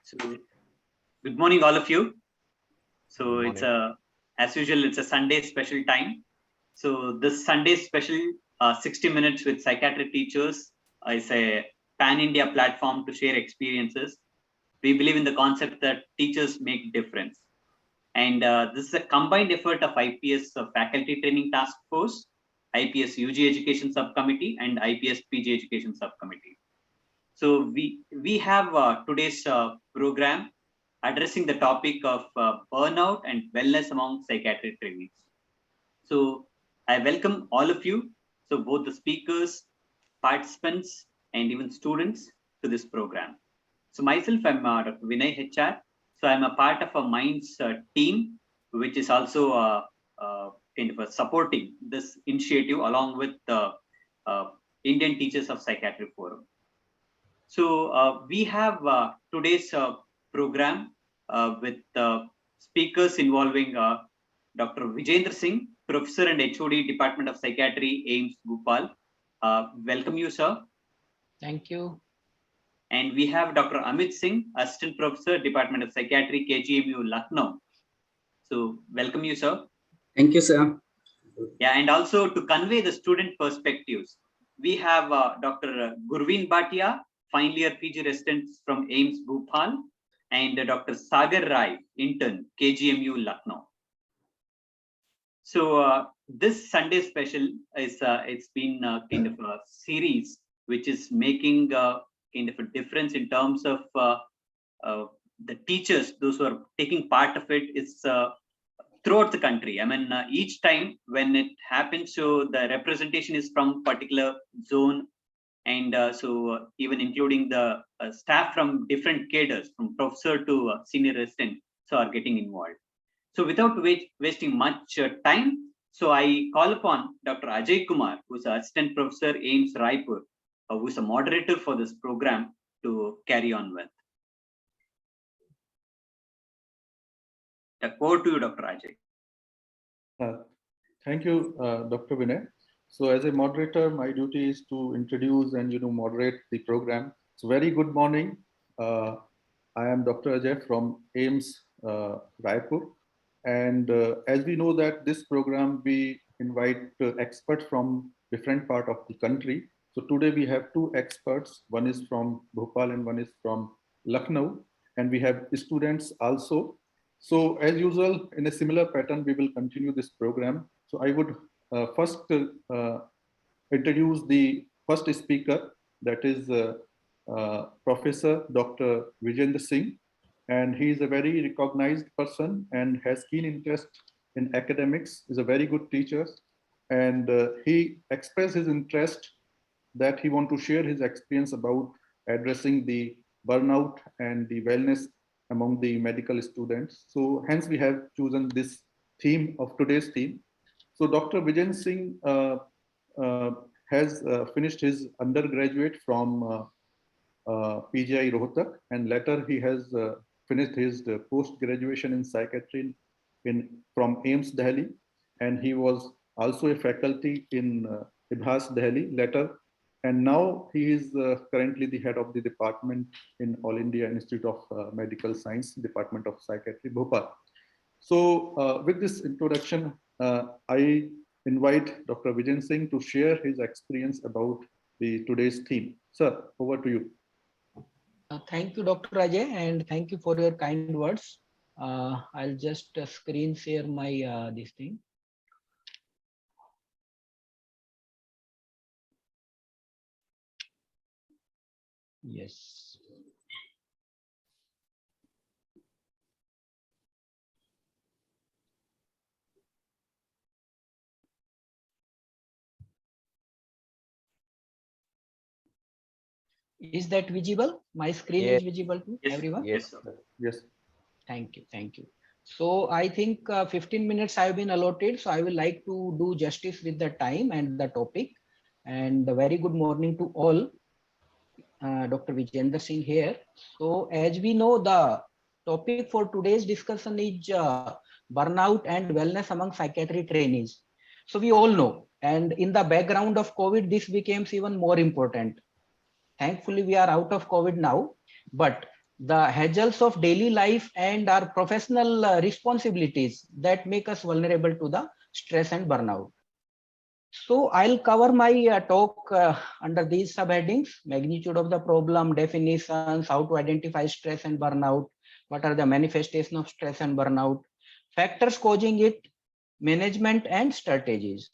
So, good morning, all of you. So it's as usual, it's a Sunday special time. So this Sunday special 60 minutes with psychiatry teachers is a pan-India platform to share experiences. We believe in the concept that teachers make difference. And this is a combined effort of IPS Faculty Training Task Force, IPS UG Education Sub-Committee, and IPS PG Education Sub-Committee. So we have today's program addressing the topic of burnout and wellness among psychiatry trainees. So I welcome all of you, so both the speakers, participants, and even students to this program. So myself, I'm Dr. Vinay.H.R. So I'm a part of a Minds team, which is also kind of supporting this initiative along with the Indian Teachers of Psychiatry Forum. So we have today's program with speakers involving Dr. Vijender Singh, Professor and HOD, Department of Psychiatry, AIIMS, Bhopal. Welcome you, sir. Thank you. And we have Dr. Amit Singh, Assistant Professor, Department of Psychiatry, KGMU, Lucknow. So welcome you, sir. Thank you, sir. Yeah, and also to convey the student perspectives, we have Dr. Gurveen Bhatia, final year PG residents from AIIMS Bhopal, and Dr. Sagar Rai, intern, KGMU Lucknow. So this Sunday special is it's been kind of a series which is making kind of a difference in terms of the teachers, those who are taking part of it is throughout the country. I mean, each time when it happens, so the representation is from particular zone, and so even including the staff from different cadres, from professor to senior resident, so are getting involved. So without wasting much time, so I call upon Dr. Ajay Kumar, who's assistant professor AIIMS Raipur, who's a moderator for this program, to carry on with. Over to you, Dr. Ajay. Thank you, Dr. Vinay. So as a moderator, my duty is to introduce and moderate the program. So very good morning. I am Dr. Ajay from AIIMS Raipur. And as we know that this program, we invite experts from different part of the country. So today we have two experts. One is from Bhopal and one is from Lucknow. And we have students also. So as usual, in a similar pattern, we will continue this program. So I would first introduce the first speaker, that is Professor Dr. Vijender Singh. And he is a very recognized person and has keen interest in academics, is a very good teacher. And he expressed his interest that he wants to share his experience about addressing the burnout and the wellness among the medical students. So hence we have chosen this theme of today's theme. So Dr. Vijender Singh has finished his undergraduate from PGI Rohtak, and later he has finished his post-graduation in psychiatry from AIIMS Delhi, and he was also a faculty in IPS Delhi later. And now he is currently the head of the department in All India Institute of Medical Science, Department of Psychiatry, Bhopal. So with this introduction, I invite Dr. Vijender Singh to share his experience about today's theme. Sir, over to you. Thank you, Dr. Ajay, and thank you for your kind words. I'll just screen share my this thing. Yes. Is that visible? My screen is visible to everyone? Yes, sir. Yes. Thank you. Thank you. So I think 15 minutes have been allotted. So I will like to do justice with the time and the topic. And a very good morning to all. Dr. Vijender Singh here. So as we know, the topic for today's discussion is burnout and wellness among psychiatry trainees. So we all know, and in the background of COVID, this becomes even more important. Thankfully, we are out of COVID now, but the hassles of daily life and our professional responsibilities that make us vulnerable to the stress and burnout. So I'll cover my talk under these subheadings: magnitude of the problem, definitions, how to identify stress and burnout, what are the manifestations of stress and burnout, factors causing it, management and strategies.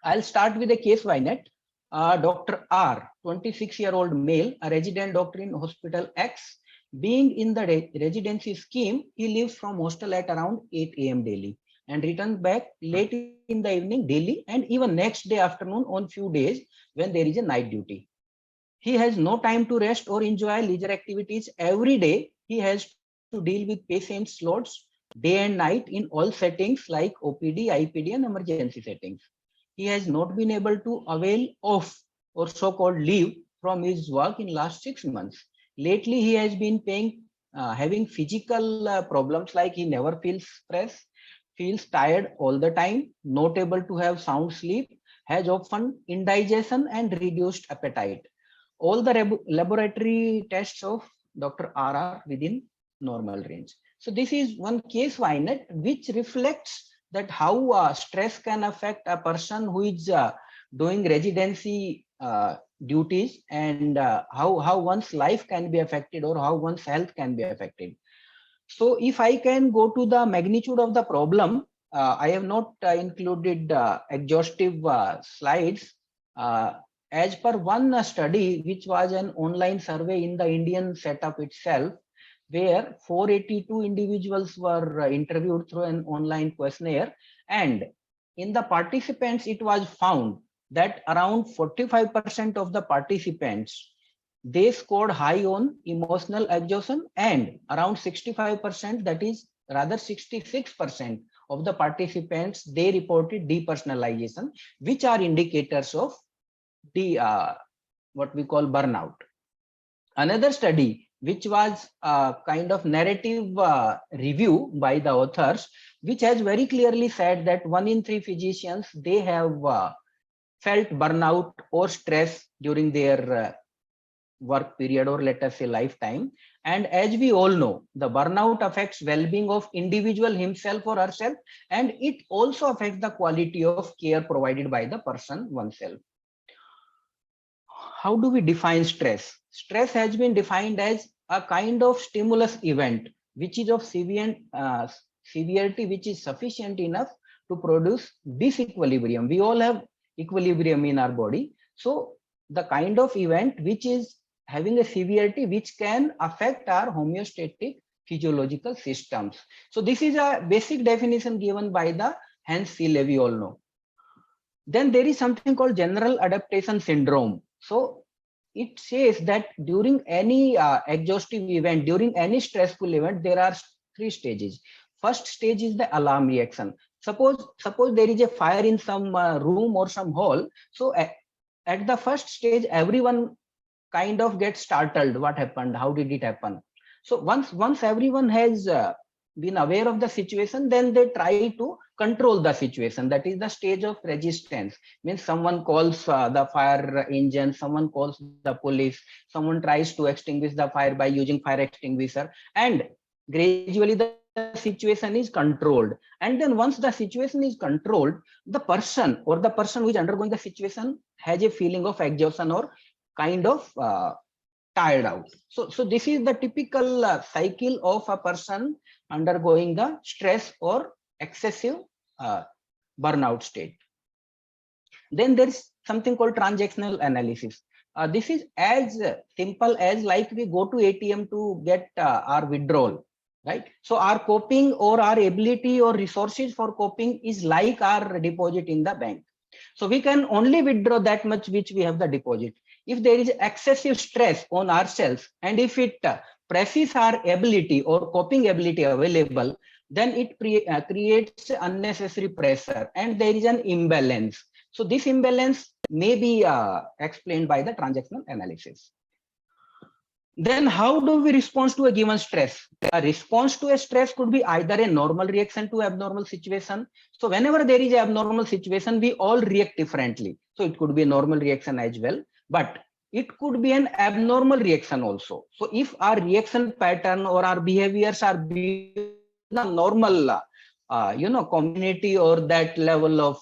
I'll start with a case vignette. Dr. R, 26-year-old male, a resident doctor in Hospital X. Being in the residency scheme, he leaves from hostel at around 8 a.m. daily and returns back late in the evening daily, and even next day afternoon on few days when there is a night duty. He has no time to rest or enjoy leisure activities. Every day, he has to deal with patient slots day and night in all settings like OPD, IPD, and emergency settings. He has not been able to avail of or so-called leave from his work in last 6 months. Lately, he has been having physical problems like he never feels stressed, feels tired all the time, not able to have sound sleep, has often indigestion and reduced appetite. All the laboratory tests of Dr. R are within normal range. So this is one case vignette which reflects that how stress can affect a person who is doing residency duties, and how one's life can be affected or how one's health can be affected. So if I can go to the magnitude of the problem, I have not included exhaustive slides. As per one study, which was an online survey in the Indian setup itself, where 482 individuals were interviewed through an online questionnaire, and in the participants, it was found that around 45% of the participants, they scored high on emotional exhaustion, and around 65%, that is rather 66% of the participants, they reported depersonalization, which are indicators of the what we call burnout. Another study, which was a kind of narrative review by the authors, which has very clearly said that 1 in 3 physicians, they have felt burnout or stress during their work period, or let us say lifetime. And as we all know, the burnout affects well-being of individual himself or herself, and it also affects the quality of care provided by the person oneself. How do we define stress? Stress has been defined as a kind of stimulus event which is of severity which is sufficient enough to produce disequilibrium. We all have equilibrium in our body. So the kind of event which is having a severity which can affect our homeostatic physiological systems. So this is a basic definition given by the Hans Sille, we all know. Then there is something called general adaptation syndrome. So it says that during any exhaustive event, during any stressful event, there are 3 stages. First stage is the alarm reaction. Suppose there is a fire in some room or some hall. So at the first stage, everyone kind of gets startled. What happened? How did it happen? So once everyone has been aware of the situation, then they try to control the situation. That is the stage of resistance. Means someone calls the fire engine, someone calls the police, someone tries to extinguish the fire by using fire extinguisher, and gradually the situation is controlled. And then once the situation is controlled, the person who is undergoing the situation has a feeling of exhaustion or kind of tired out. So this is the typical cycle of a person undergoing the stress or excessive burnout state. Then there is something called transactional analysis. This is as simple as like we go to ATM to get our withdrawal, right? So our coping or our ability or resources for coping is like our deposit in the bank. So we can only withdraw that much which we have the deposit. If there is excessive stress on ourselves, and if it presses our ability or coping ability available, then it creates unnecessary pressure and there is an imbalance. So this imbalance may be explained by the transactional analysis. Then how do we respond to a given stress? A response to a stress could be either a normal reaction to abnormal situation. So whenever there is an abnormal situation, we all react differently. So it could be a normal reaction as well. But it could be an abnormal reaction also. So if our reaction pattern or our behaviors are normal, community or that level of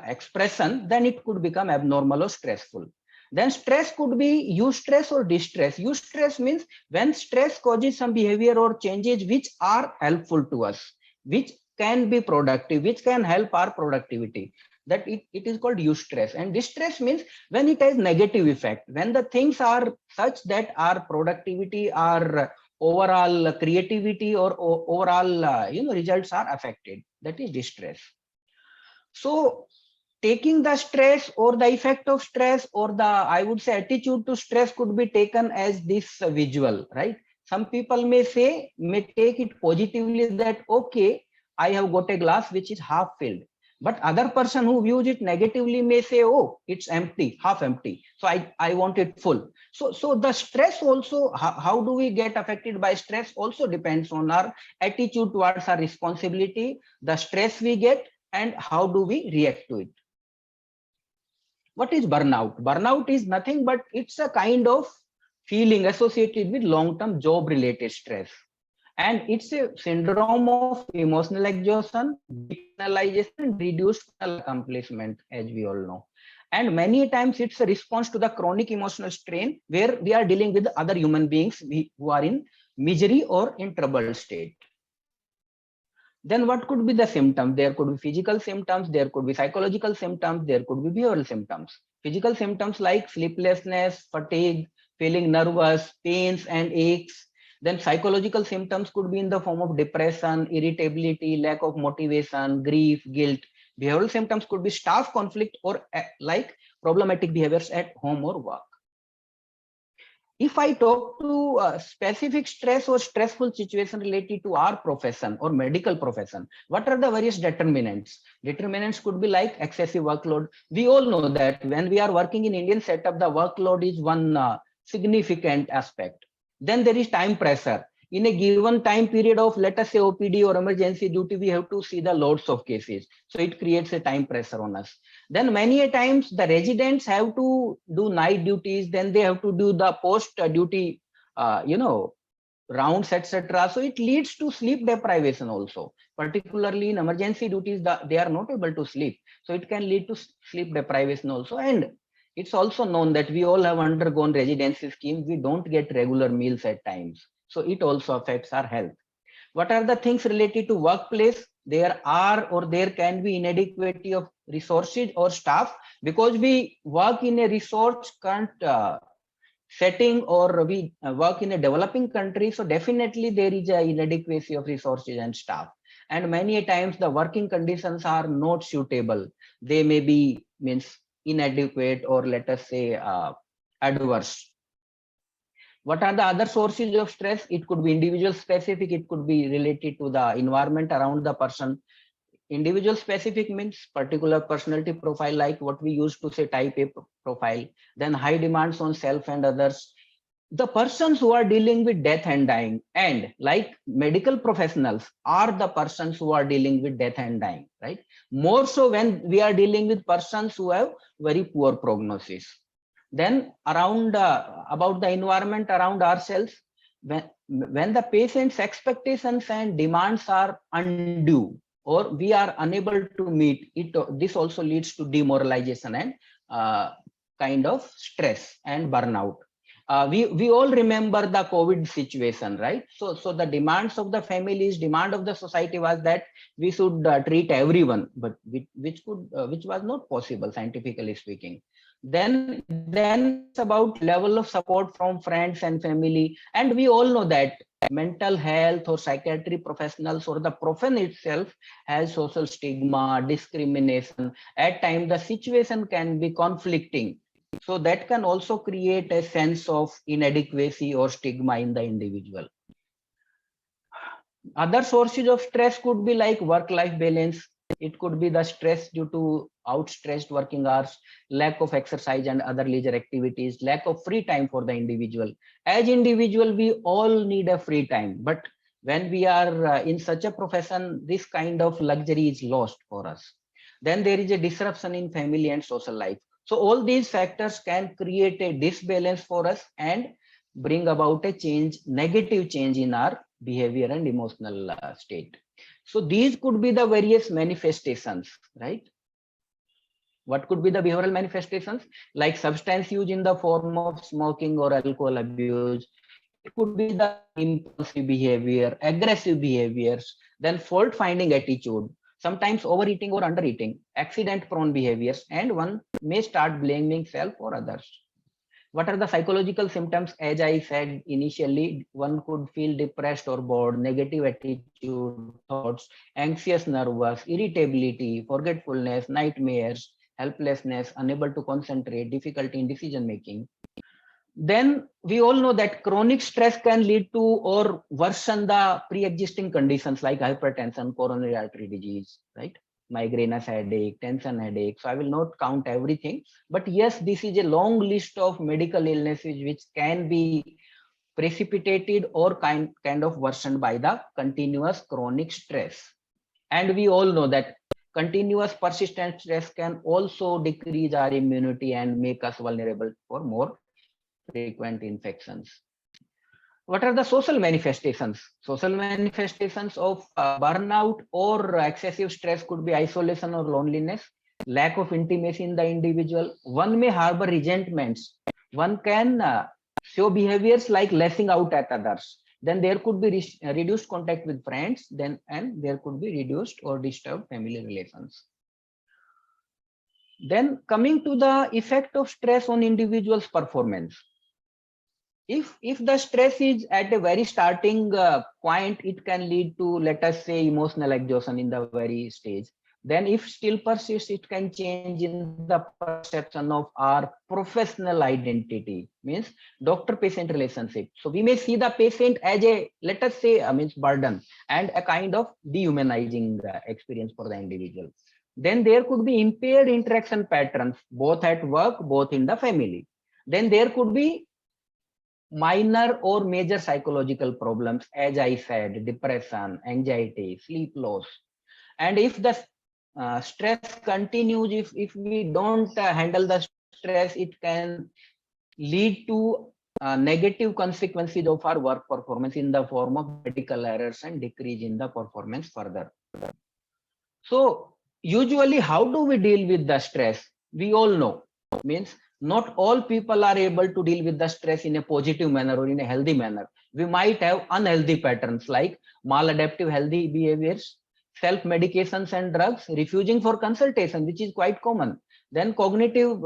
expression, then it could become abnormal or stressful. Then stress could be eustress or distress. Eustress means when stress causes some behavior or changes which are helpful to us, which can be productive, which can help our productivity. That it is called eustress. And distress means when it has negative effect, when the things are such that our productivity, our overall creativity or overall results are affected. That is distress. So taking the stress or the effect of stress or the, I would say, attitude to stress could be taken as this visual, right? Some people may take it positively that, okay, I have got a glass which is half filled. But other person who views it negatively may say, oh, it's empty, half empty. So I want it full. So the stress also, how do we get affected by stress also depends on our attitude towards our responsibility, the stress we get, and how do we react to it. What is burnout? Burnout is nothing but it's a kind of feeling associated with long-term job-related stress. And it's a syndrome of emotional exhaustion, depenalization, and reduced accomplishment, as we all know. And many times it's a response to the chronic emotional strain where we are dealing with other human beings who are in misery or in troubled state. Then what could be the symptoms? There could be physical symptoms, there could be psychological symptoms, there could be behavioral symptoms. Physical symptoms like sleeplessness, fatigue, feeling nervous, pains and aches. Then psychological symptoms could be in the form of depression, irritability, lack of motivation, grief, guilt. Behavioral symptoms could be staff conflict or like problematic behaviors at home or work. If I talk to a specific stress or stressful situation related to our profession or medical profession, what are the various determinants? Determinants could be like excessive workload. We all know that when we are working in Indian setup, the workload is one significant aspect. Then there is time pressure. In a given time period of, let us say, OPD or emergency duty, we have to see the loads of cases. So it creates a time pressure on us. Then many a times the residents have to do night duties, then they have to do the post duty, rounds, etc. So it leads to sleep deprivation also, particularly in emergency duties, they are not able to sleep. So it can lead to sleep deprivation also. And it's also known that we all have undergone residency scheme. We don't get regular meals at times. So it also affects our health. What are the things related to workplace? There are or there can be inadequacy of resources or staff because we work in a resource setting or we work in a developing country. So definitely there is a inadequacy of resources and staff. And many times the working conditions are not suitable. They may be inadequate or let us say adverse. What are the other sources of stress? It could be individual specific. It could be related to the environment around the person. Individual specific means particular personality profile, like what we used to say type A profile. Then high demands on self and others. The persons who are dealing with death and dying, and like medical professionals are the persons who are dealing with death and dying, right? More so when we are dealing with persons who have very poor prognosis. Then around about the environment around ourselves, when the patient's expectations and demands are undue or we are unable to meet it, this also leads to demoralization and kind of stress and burnout. We all remember the COVID situation, right? So the demands of the families, demand of the society was that we should treat everyone, but which was not possible scientifically speaking. Then it's about level of support from friends and family, and we all know that mental health or psychiatry professionals or the profession itself has social stigma, discrimination. At times the situation can be conflicting. So that can also create a sense of inadequacy or stigma in the individual. Other sources of stress could be like work-life balance. It could be the stress due to outstretched working hours, lack of exercise and other leisure activities, lack of free time for the individual. As individual, we all need a free time. But when we are in such a profession, this kind of luxury is lost for us. Then there is a disruption in family and social life. So all these factors can create a disbalance for us and bring about a change, negative change in our behavior and emotional state. So these could be the various manifestations, right? What could be the behavioral manifestations? Like substance use in the form of smoking or alcohol abuse. It could be the impulsive behavior, aggressive behaviors, then fault finding attitude, sometimes overeating or undereating, accident prone behaviors, and one may start blaming self or others. What are the psychological symptoms? As I said initially, one could feel depressed or bored, negative attitude, thoughts, anxious, nervous, irritability, forgetfulness, nightmares, helplessness, unable to concentrate, difficulty in decision making. Then we all know that chronic stress can lead to or worsen the pre-existing conditions like hypertension, coronary artery disease, right? Migraine headache, tension headache. So I will not count everything, but yes, this is a long list of medical illnesses which can be precipitated or kind of worsened by the continuous chronic stress. And we all know that continuous persistent stress can also decrease our immunity and make us vulnerable for more frequent infections. What are the social manifestations? Social manifestations of burnout or excessive stress could be isolation or loneliness, lack of intimacy in the individual. One may harbor resentments. One can show behaviors like lashing out at others. Then there could be reduced contact with friends. And there could be reduced or disturbed family relations. Then coming to the effect of stress on individual's performance. If the stress is at a very starting point, it can lead to, let us say, emotional exhaustion in the very stage. Then if still persists, it can change in the perception of our professional identity, means doctor-patient relationship. So we may see the patient as a, let us say, means burden and a kind of dehumanizing experience for the individual. Then there could be impaired interaction patterns, both at work, both in the family. Then there could be minor or major psychological problems, as I said, depression, anxiety, sleep loss. And if the stress continues, if we don't handle the stress, it can lead to negative consequences of our work performance in the form of medical errors and decrease in the performance further. So usually, how do we deal with the stress? We all know, means not all people are able to deal with the stress in a positive manner or in a healthy manner. We might have unhealthy patterns like maladaptive healthy behaviors, self-medications and drugs, refusing for consultation, which is quite common. Then cognitive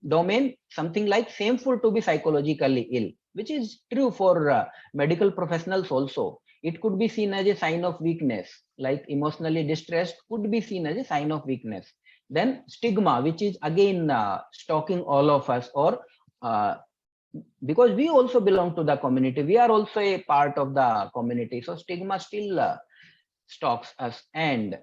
domain, something like shameful to be psychologically ill, which is true for medical professionals also. It could be seen as a sign of weakness, like emotionally distressed could be seen as a sign of weakness. Then stigma, which is again stalking all of us, or because we also belong to the community, we are also a part of the community. So stigma still stalks us, and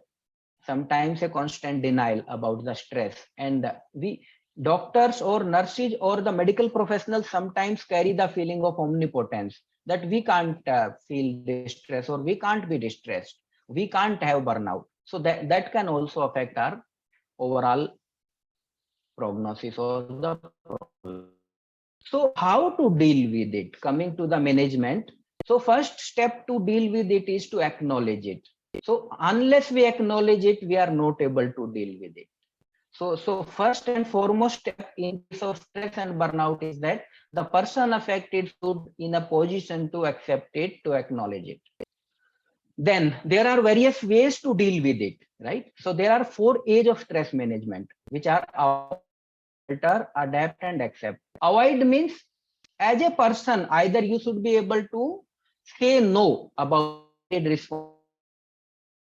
sometimes a constant denial about the stress. And we doctors or nurses or the medical professionals sometimes carry the feeling of omnipotence, that we can't feel distress or we can't be distressed, we can't have burnout. So that can also affect our overall prognosis or the problem. So how to deal with it? Coming to the management. So first step to deal with it is to acknowledge it. So unless we acknowledge it, we are not able to deal with it. So first and foremost step in case of stress and burnout is that the person affected should in a position to accept it, to acknowledge it. Then there are various ways to deal with it, right? So there are 4 A's of stress management, which are alter, adapt, and accept. Avoid means, as a person, either you should be able to say no about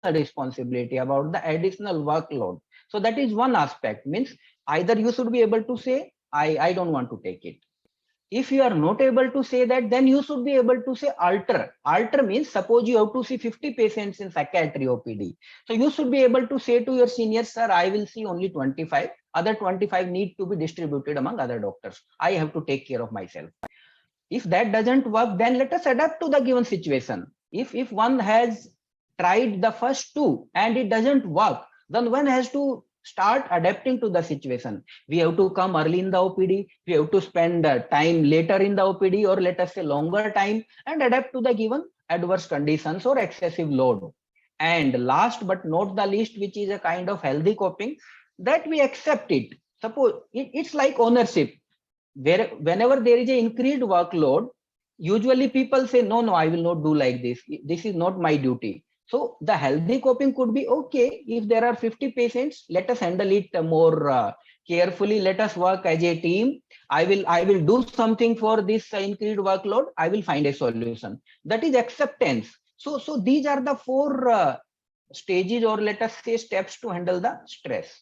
responsibility, about the additional workload. So that is one aspect, means either you should be able to say, I don't want to take it. If you are not able to say that, then you should be able to say alter. Alter means, suppose you have to see 50 patients in psychiatry OPD. So you should be able to say to your seniors, sir, I will see only 25. Other 25 need to be distributed among other doctors. I have to take care of myself. If that doesn't work, then let us adapt to the given situation. If one has tried the first 2 and it doesn't work, then one has to start adapting to the situation. We have to come early in the OPD. We have to spend time later in the OPD, or let us say longer time, and adapt to the given adverse conditions or excessive load. And last but not the least, which is a kind of healthy coping, that we accept it. Suppose it's like ownership. Whenever there is an increased workload, usually people say, no, I will not do like this. This is not my duty. So the healthy coping could be, okay, if there are 50 patients, let us handle it more carefully. Let us work as a team. I will do something for this increased workload. I will find a solution. That is acceptance. So these are the four stages, or let us say steps, to handle the stress.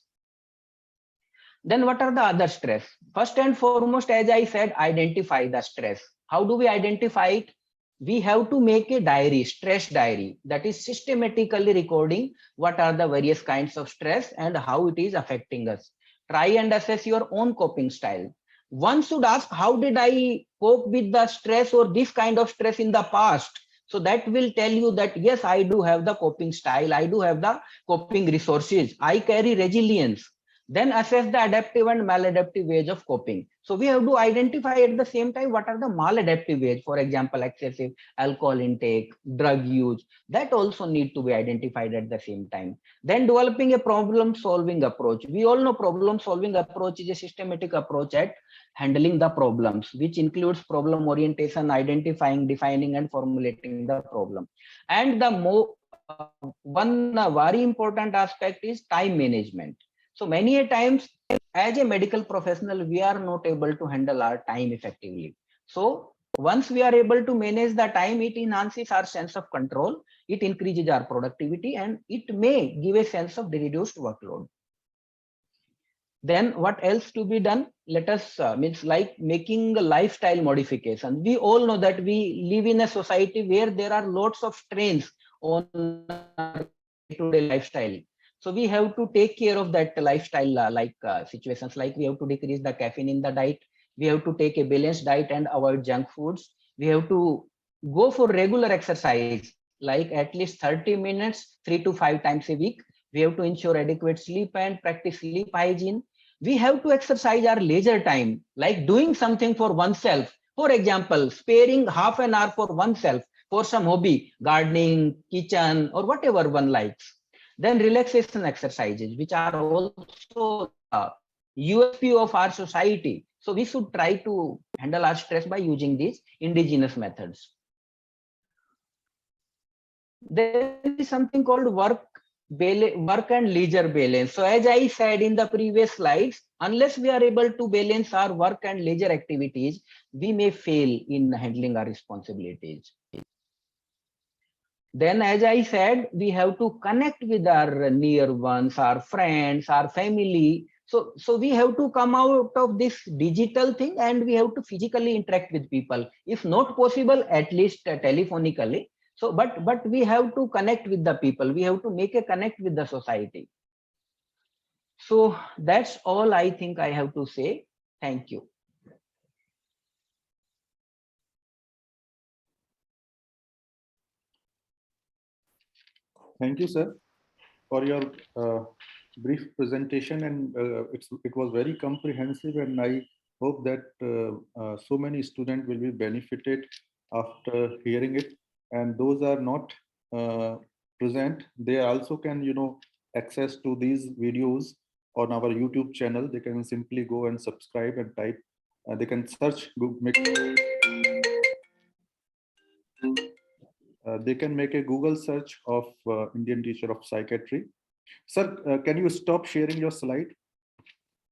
Then what are the other stress? First and foremost, as I said, identify the stress. How do we identify it? We have to make a diary, stress diary, that is systematically recording what are the various kinds of stress and how it is affecting us. Try and assess your own coping style. One should ask, how did I cope with the stress or this kind of stress in the past? So that will tell you that, yes, I do have the coping style. I do have the coping resources. I carry resilience. Then assess the adaptive and maladaptive ways of coping. So we have to identify at the same time what are the maladaptive ways, for example, excessive alcohol intake, drug use, that also need to be identified at the same time. Then developing a problem solving approach. We all know problem solving approach is a systematic approach at handling the problems, which includes problem orientation, identifying, defining, and formulating the problem. And the one very important aspect is time management. So many a times as a medical professional, we are not able to handle our time effectively. So once we are able to manage the time, it enhances our sense of control, it increases our productivity, and it may give a sense of reduced workload. Then what else to be done? Let us means like making a lifestyle modification. We all know that we live in a society where there are lots of strains on our day-to-day lifestyle. So we have to take care of that lifestyle situations, like we have to decrease the caffeine in the diet. We have to take a balanced diet and avoid junk foods. We have to go for regular exercise, like at least 30 minutes, 3 to 5 times a week. We have to ensure adequate sleep and practice sleep hygiene. We have to exercise our leisure time, like doing something for oneself. For example, sparing half an hour for oneself for some hobby, gardening, kitchen, or whatever one likes. Then relaxation exercises, which are also USP of our society. So we should try to handle our stress by using these indigenous methods. There is something called work and leisure balance. So as I said in the previous slides, unless we are able to balance our work and leisure activities, we may fail in handling our responsibilities. Then, as I said, we have to connect with our near ones, our friends, our family. So we have to come out of this digital thing and we have to physically interact with people. If not possible, at least telephonically. So, but we have to connect with the people. We have to make a connect with the society. So that's all I think I have to say. Thank you. Thank you, sir, for your brief presentation, and it was very comprehensive, and I hope that so many students will be benefited after hearing it. And those are not present, they also can access to these videos on our YouTube channel. They can simply go and subscribe and type. They can search they can make a Google search of Indian teacher of psychiatry. Sir, can you stop sharing your slide?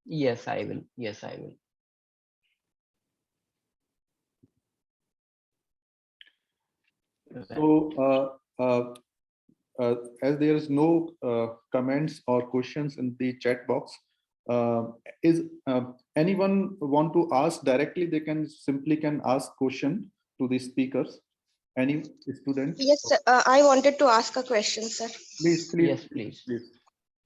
Yes, I will. Yes, I will. So, as there is no comments or questions in the chat box, is anyone want to ask directly? They can ask question to the speakers. Any student? Yes, sir. I wanted to ask a question, sir. Please. Yes, please.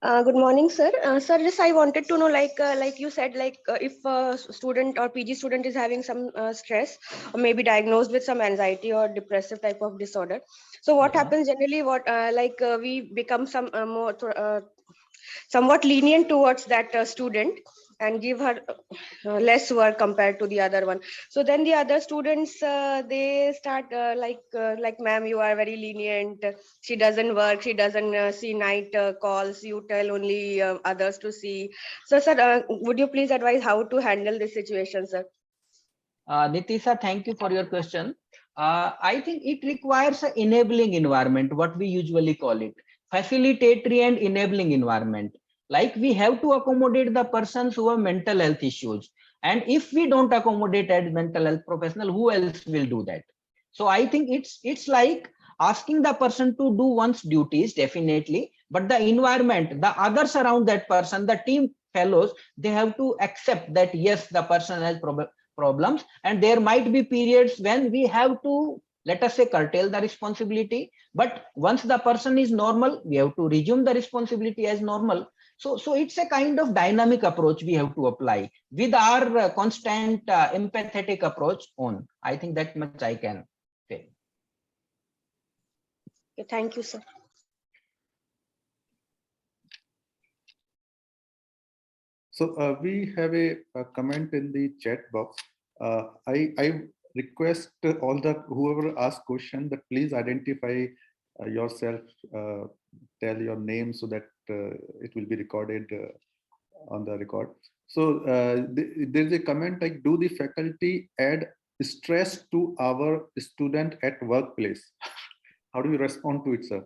Good morning, sir. Sir, just I wanted to know, like you said, if a student or PG student is having some stress, or maybe diagnosed with some anxiety or depressive type of disorder. So what happens generally? We become some more somewhat lenient towards that student and give her less work compared to the other one. So then the other students, they start like, ma'am, you are very lenient. She doesn't work. She doesn't see night calls. You tell only others to see. So, sir, would you please advise how to handle this situation, sir? Nitisha, thank you for your question. I think it requires an enabling environment, what we usually call it, facilitatory and enabling environment. Like we have to accommodate the persons who have mental health issues. And if we don't accommodate a mental health professional, who else will do that? So I think it's like asking the person to do one's duties, definitely, but the environment, the others around that person, the team fellows, they have to accept that yes, the person has problems, and there might be periods when we have to, let us say, curtail the responsibility, but once the person is normal, we have to resume the responsibility as normal. So it's a kind of dynamic approach we have to apply with our constant empathetic approach on. I think that much I can say. Okay, thank you, sir. So we have a comment in the chat box. I request all the whoever asked question that please identify yourself, tell your name so that it will be recorded on the record. So there's a comment like, do the faculty add stress to our student at workplace? How do you respond to it, sir?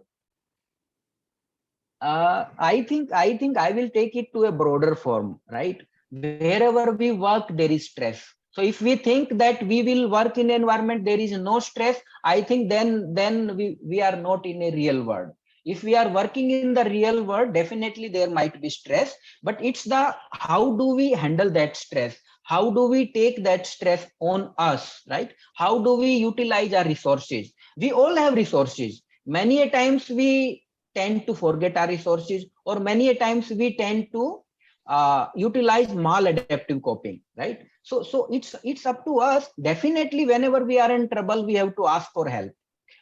I think I will take it to a broader form, right? Wherever we work, there is stress. So if we think that we will work in an environment there is no stress, I think then we are not in a real world. If we are working in the real world, definitely there might be stress, but it's the how do we handle that stress? How do we take that stress on us, right? How do we utilize our resources? We all have resources. Many a times we tend to forget our resources, or many a times we tend to utilize maladaptive coping, right? So it's up to us. Definitely, whenever we are in trouble, we have to ask for help.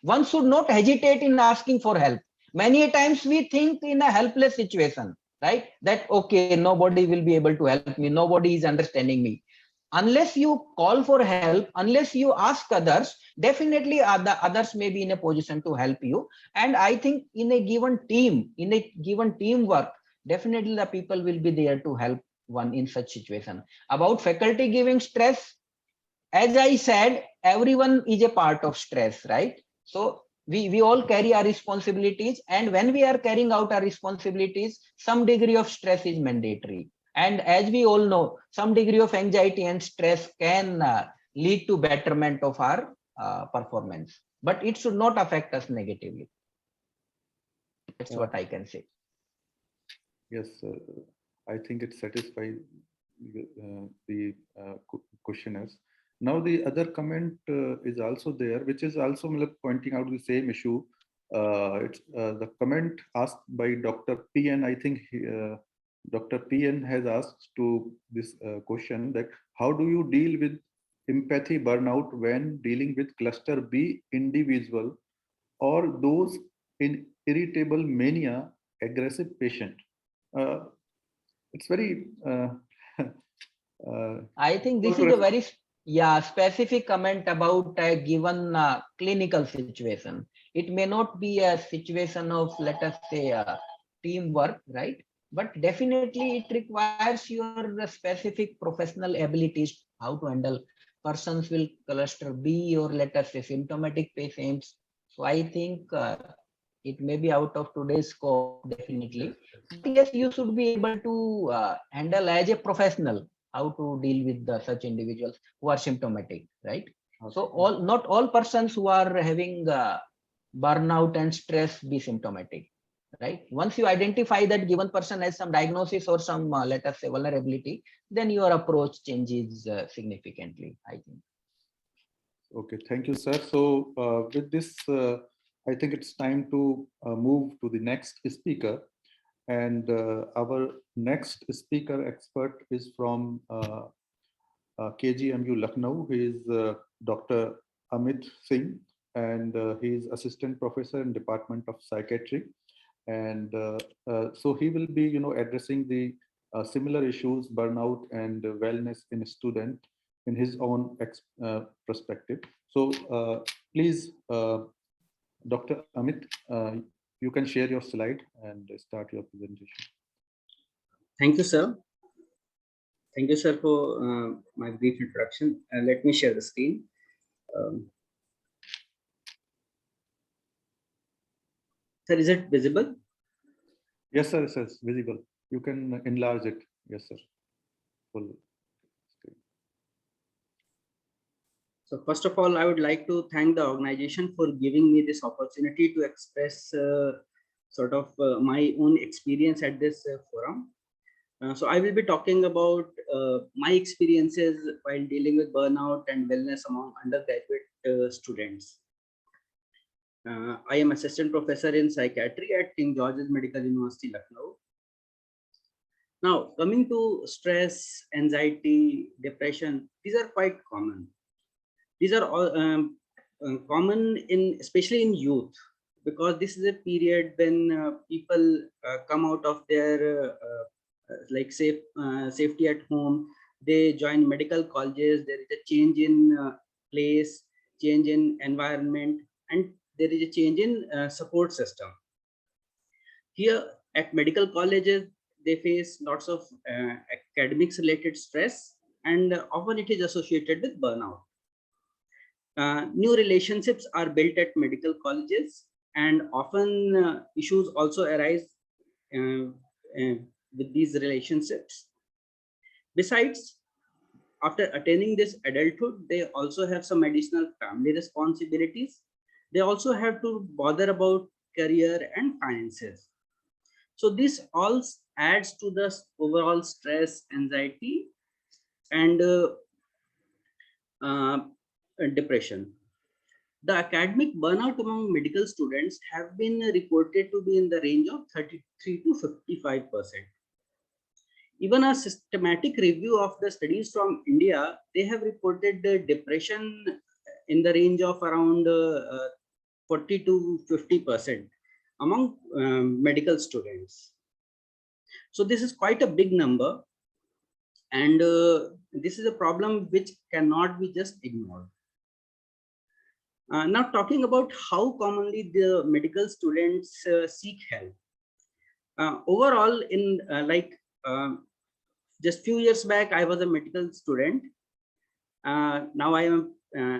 One should not hesitate in asking for help. Many a times we think in a helpless situation, right? That okay, nobody will be able to help me, nobody is understanding me. Unless you call for help, unless you ask others, definitely the others may be in a position to help you. And I think in a given team, in a given teamwork, definitely the people will be there to help one in such situation. About faculty giving stress, as I said, everyone is a part of stress, right? So we all carry our responsibilities, and when we are carrying out our responsibilities, some degree of stress is mandatory. And as we all know, some degree of anxiety and stress can lead to betterment of our performance, but it should not affect us negatively. That's what I can say. Yes, I think it satisfies the questioners. Now the other comment is also there, which is also pointing out the same issue. It's the comment asked by Dr. PN. I think Dr. PN has asked to this question that how do you deal with empathy burnout when dealing with cluster B individual or those in irritable mania aggressive patient? It's very I think this is a very specific comment about a given clinical situation. It may not be a situation of, let us say, teamwork, right? But definitely it requires your specific professional abilities, how to handle persons will cluster B, or let us say symptomatic patients. So I think it may be out of today's scope, definitely. But yes, you should be able to handle as a professional how to deal with such individuals who are symptomatic, right? Okay. So not all persons who are having burnout and stress be symptomatic, right? Once you identify that given person has some diagnosis or some, let us say, vulnerability, then your approach changes significantly, I think. Okay, thank you, sir. So with this, I think it's time to move to the next speaker. And our next speaker expert is from KGMU Lucknow. He is Dr. Amit Singh, and he is assistant professor in Department of Psychiatry. And so he will be, addressing the similar issues, burnout and wellness in a student in his own perspective. So please, Dr. Amit, you can share your slide and start your presentation. Thank you, sir. Thank you, sir, for my brief introduction. Let me share the screen. Sir, is it visible? Yes, sir, it is visible. You can enlarge it. Yes, sir. Full screen. So first of all, I would like to thank the organization for giving me this opportunity to express my own experience at this forum. So I will be talking about my experiences while dealing with burnout and wellness among undergraduate students. I am assistant professor in psychiatry at King George's Medical University, Lucknow. Now, coming to stress, anxiety, depression, these are quite common. These are all common especially in youth, because this is a period when people come out of their safety at home. They join medical colleges. There is a change in place, change in environment, and there is a change in support system. Here at medical colleges, they face lots of academics related stress, and often it is associated with burnout. New relationships are built at medical colleges, and often issues also arise with these relationships. Besides, after attaining this adulthood, they also have some additional family responsibilities. They also have to bother about career and finances. So this all adds to the overall stress, anxiety, and depression. The academic burnout among medical students have been reported to be in the range of 33 to 55%. Even a systematic review of the studies from India, they have reported the depression in the range of around 40 to 50% among medical students. So this is quite a big number, and this is a problem which cannot be just ignored. Now, talking about how commonly the medical students seek help. Overall, in just few years back, I was a medical student. Now I am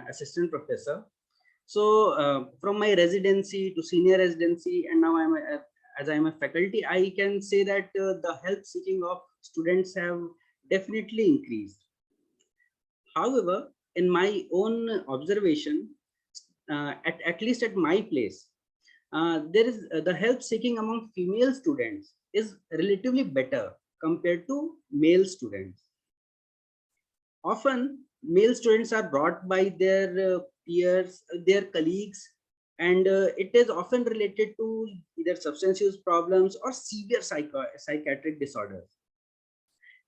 assistant professor. So from my residency to senior residency, and now as I am a faculty, I can say that the help seeking of students have definitely increased. However, in my own observation, at least at my place, there is the help seeking among female students is relatively better compared to male students. Often male students are brought by their peers, their colleagues, and it is often related to either substance use problems or severe psychiatric disorders.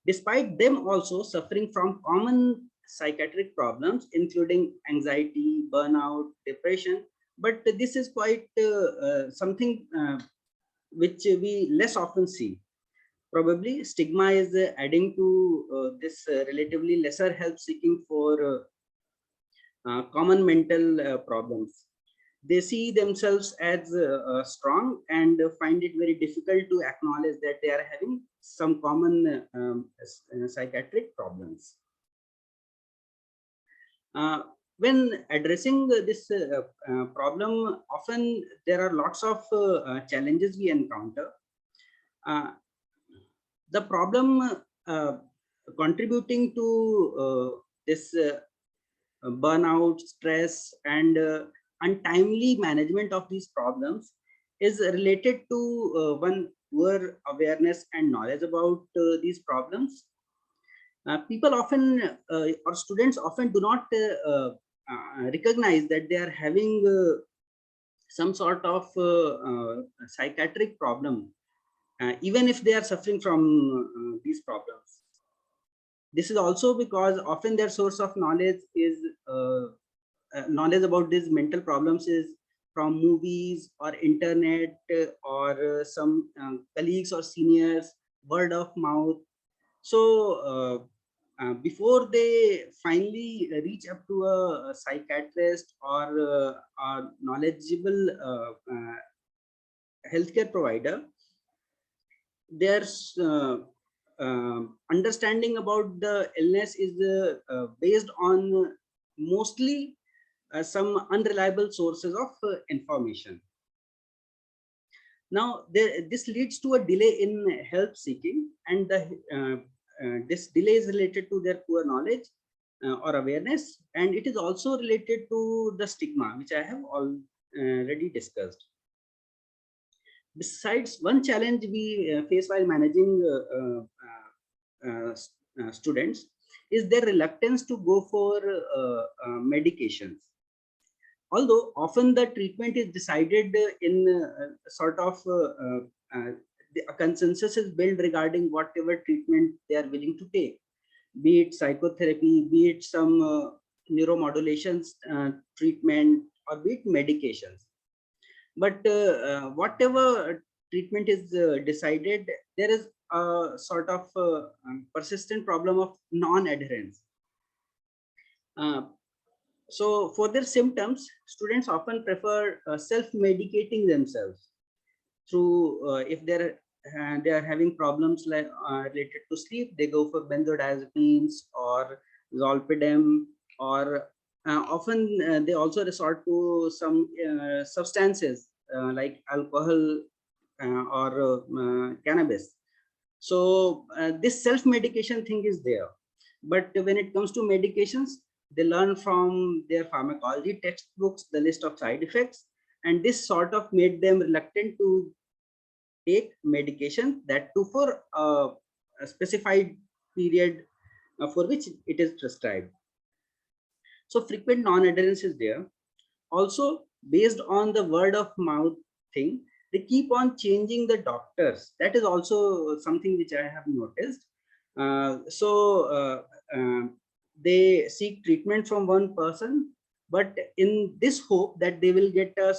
Despite them also suffering from common psychiatric problems, including anxiety, burnout, depression, but this is quite something which we less often see. Probably stigma is adding to this relatively lesser help seeking for common mental problems. They see themselves as strong and find it very difficult to acknowledge that they are having some common psychiatric problems. When addressing this problem, often there are lots of challenges we encounter. The problem contributing to this burnout, stress, and untimely management of these problems is related to one, poor awareness and knowledge about these problems. People often or students often do not recognize that they are having some sort of psychiatric problem, even if they are suffering from these problems. This is also because often their source of knowledge is knowledge about these mental problems is from movies or internet or some colleagues or seniors, word of mouth. So before they finally reach up to a psychiatrist or a knowledgeable healthcare provider, their understanding about the illness is based on mostly some unreliable sources of information. Now, this leads to a delay in help seeking, and this delay is related to their poor knowledge or awareness, and it is also related to the stigma, which I have already discussed. Besides, one challenge we face while managing students is their reluctance to go for medications. Although often the treatment is decided in sort of a consensus is built regarding whatever treatment they are willing to take, be it psychotherapy, be it some neuromodulation treatment, or be it medications. But whatever treatment is decided, there is a sort of persistent problem of non-adherence. So for their symptoms, students often prefer self-medicating themselves through, if they are having problems like related to sleep, they go for benzodiazepines or zolpidem, or often they also resort to some substances like alcohol or cannabis. So this self-medication thing is there. But when it comes to medications, they learn from their pharmacology textbooks the list of side effects, and this sort of made them reluctant to take medication, that too for a specified period for which it is prescribed. So frequent non-adherence is there. Also, based on the word of mouth thing, they keep on changing the doctors. That is also something which I have noticed. They seek treatment from one person, but in this hope that they will get a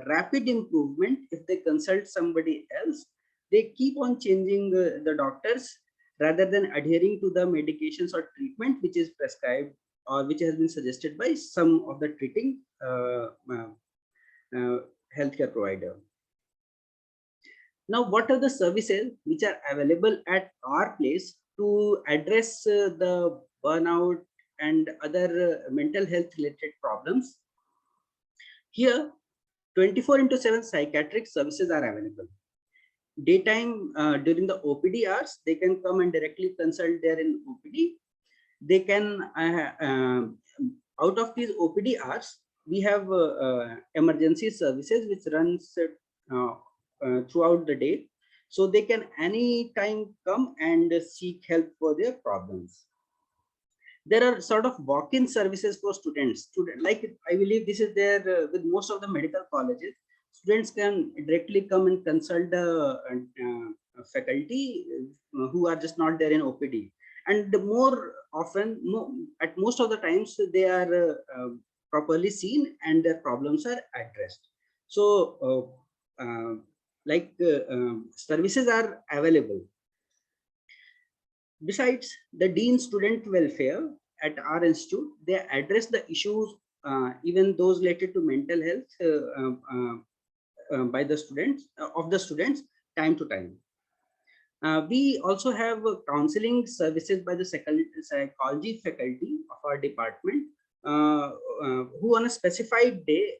rapid improvement if they consult somebody else, they keep on changing the doctors rather than adhering to the medications or treatment which is prescribed or which has been suggested by some of the treating healthcare provider. Now, what are the services which are available at our place to address the burnout and other mental health related problems? Here, 24/7 psychiatric services are available. Daytime, during the OPD hours, they can come and directly consult there in OPD. They can, out of these OPD hours, we have emergency services which runs throughout the day. So they can anytime come and seek help for their problems. There are sort of walk-in services for students. Like I believe this is there with most of the medical colleges. Students can directly come and consult the faculty who are just not there in OPD. And more often, at most of the times, they are properly seen and their problems are addressed. So services are available. Besides, the Dean Student Welfare at our institute, they address the issues, even those related to mental health by the students, time to time. We also have counseling services by the psychology faculty of our department, who on a specified day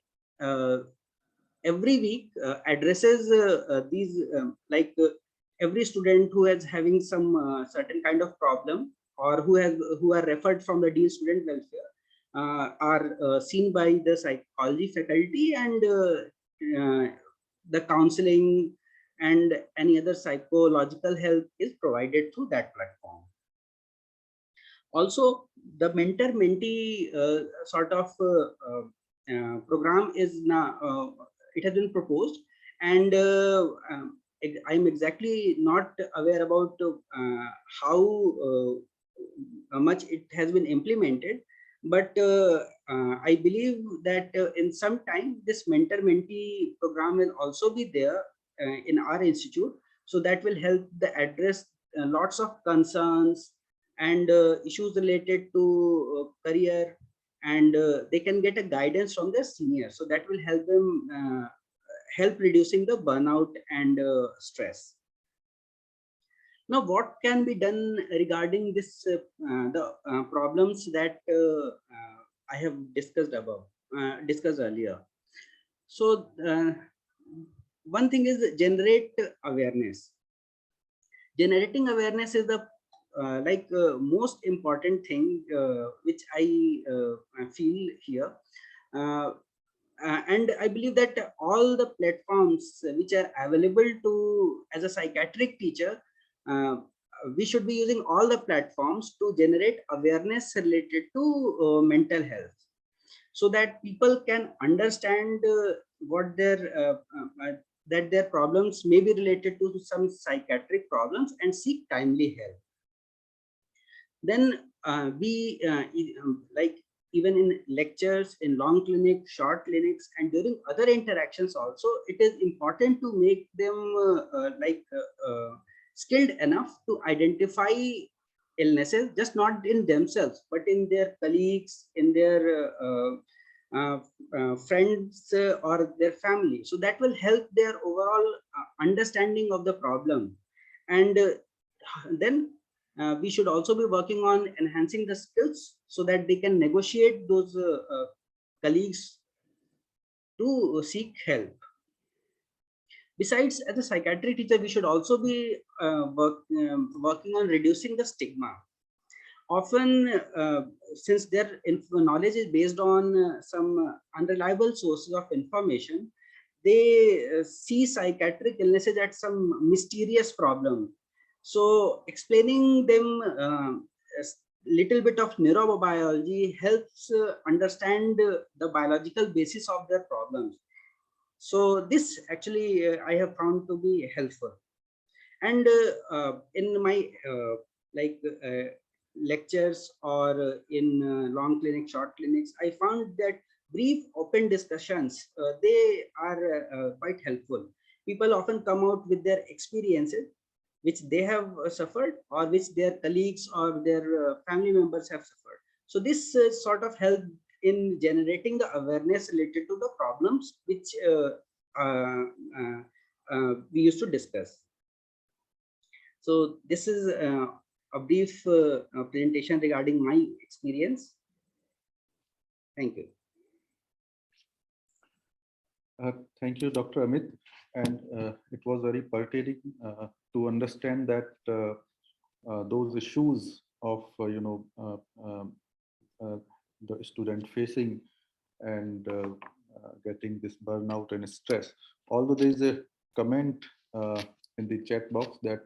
every week addresses these every student who is having some certain kind of problem, or who are referred from the Dean Student Welfare, are seen by the psychology faculty, and the counseling and any other psychological help is provided through that platform. Also, the mentor-mentee sort of program is now it has been proposed, and I'm exactly not aware about how much it has been implemented, But I believe that in some time this mentor-mentee program will also be there in our institute. So that will help the address lots of concerns and issues related to career, and they can get a guidance from their seniors. So that will help them help reducing the burnout and stress. Now, what can be done regarding this the problems that I have discussed earlier? So one thing is generate awareness. Generating awareness is the most important thing which I feel here. And I believe that all the platforms which are available to as a psychiatric teacher, we should be using all the platforms to generate awareness related to mental health, so that people can understand what that their problems may be related to some psychiatric problems and seek timely help. Then even in lectures, in long clinics, short clinics, and during other interactions also, it is important to make them skilled enough to identify illnesses, just not in themselves, but in their colleagues, in their friends or their family. So that will help their overall understanding of the problem. And then we should also be working on enhancing the skills so that they can negotiate those colleagues to seek help. Besides, as a psychiatry teacher, we should also be working on reducing the stigma. Often, since their knowledge is based on some unreliable sources of information, they see psychiatric illnesses as some mysterious problem. So explaining them a little bit of neurobiology helps understand the biological basis of their problems. So this actually I have found to be helpful. And in my lectures or in long clinics, short clinics, I found that brief open discussions, they are quite helpful. People often come out with their experiences which they have suffered, or which their colleagues or their family members have suffered. So this sort of help in generating the awareness related to the problems which we used to discuss. So this is a brief presentation regarding my experience. Thank you. Thank you, Dr. Amit. And it was very pertinent to understand that those issues of the student facing and getting this burnout and stress. Although there is a comment in the chat box that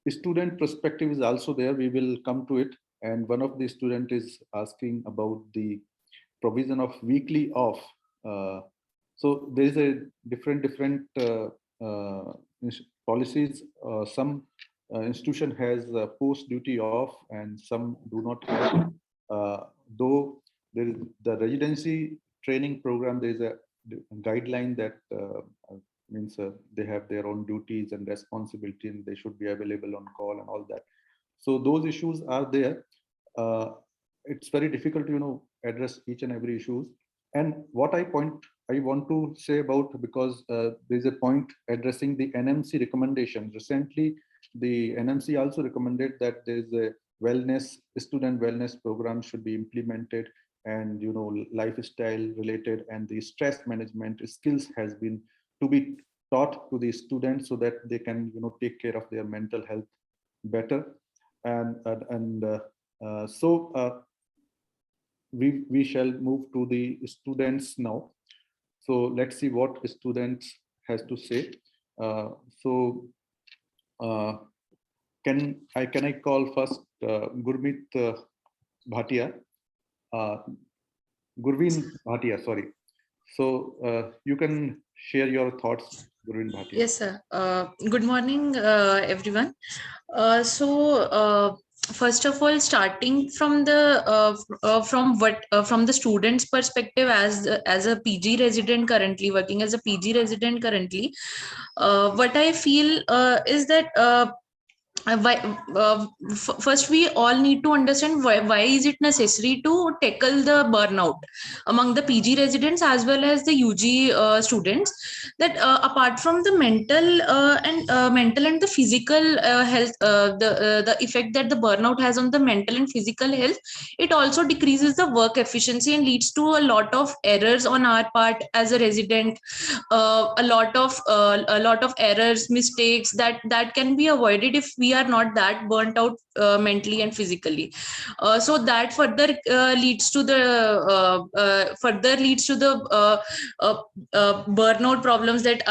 student perspective is also there. We will come to it. And one of the student is asking about the provision of weekly off. So there is a different policies. Some institution has post duty off and some do not have. Though there is the residency training program, there is a guideline that means they have their own duties and responsibility and they should be available on call and all that. So those issues are there. It's very difficult to address each and every issues. And what I want to say about, because there's a point addressing the NMC recommendation. Recently, the NMC also recommended that there's a student wellness program should be implemented, and lifestyle related and the stress management skills has been to be taught to the students so that they can take care of their mental health better. So we shall move to the students now. So let's see what students has to say. Can I call first Gurmeet Bhatia, Gurveen Bhatia, sorry. So you can share your thoughts, Gurveen Bhatia. Yes, sir. Good morning, everyone. first of all, starting from the from the student's perspective, as a PG resident currently, working as a PG resident currently, what I feel is that why, first we all need to understand why is it necessary to tackle the burnout among the PG residents as well as the UG students, that apart from the mental and the physical health, the effect that the burnout has on the mental and physical health, it also decreases the work efficiency and leads to a lot of errors on our part as a resident, a lot of errors, mistakes that can be avoided if we are not that burnt out mentally and physically. So that further leads to the burnout problems, that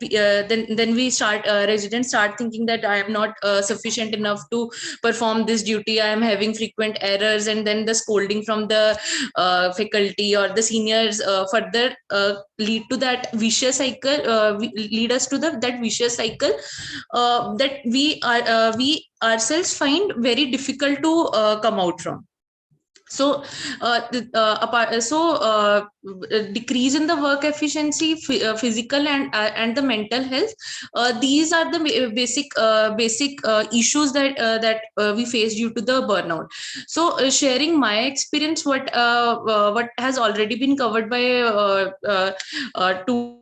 then we start residents start thinking that I am not sufficient enough to perform this duty, I am having frequent errors, and then the scolding from the faculty or the seniors further lead to that vicious cycle, lead us to that vicious cycle that we ourselves find very difficult to come out from. So decrease in the work efficiency, physical and the mental health, these are the basic issues that we face due to the burnout. So sharing my experience, what has already been covered by two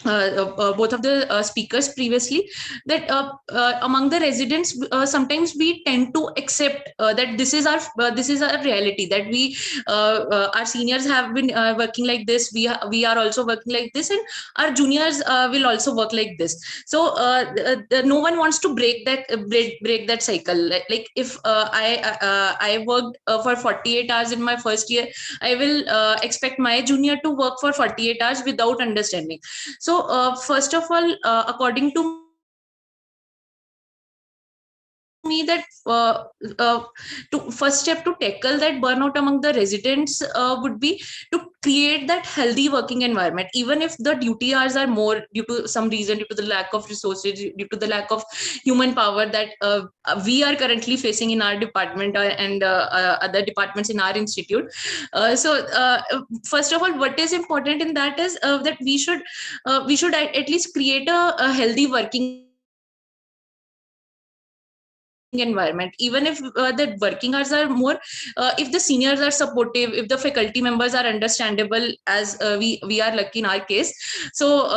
both of the speakers previously, that among the residents, sometimes we tend to accept that this is our reality, that we our seniors have been working like this, we are also working like this, and our juniors will also work like this. So no one wants to break that cycle. Like if I worked for 48 hours in my first year, I will expect my junior to work for 48 hours without understanding. So first of all, according to me, that first step to tackle that burnout among the residents would be to create that healthy working environment, even if the duty hours are more due to some reason, due to the lack of resources, due to the lack of human power that we are currently facing in our department and other departments in our institute. So first of all, what is important in that is that we should at least create a healthy working environment, even if the working hours are more, if the seniors are supportive, if the faculty members are understandable, as we are lucky in our case. So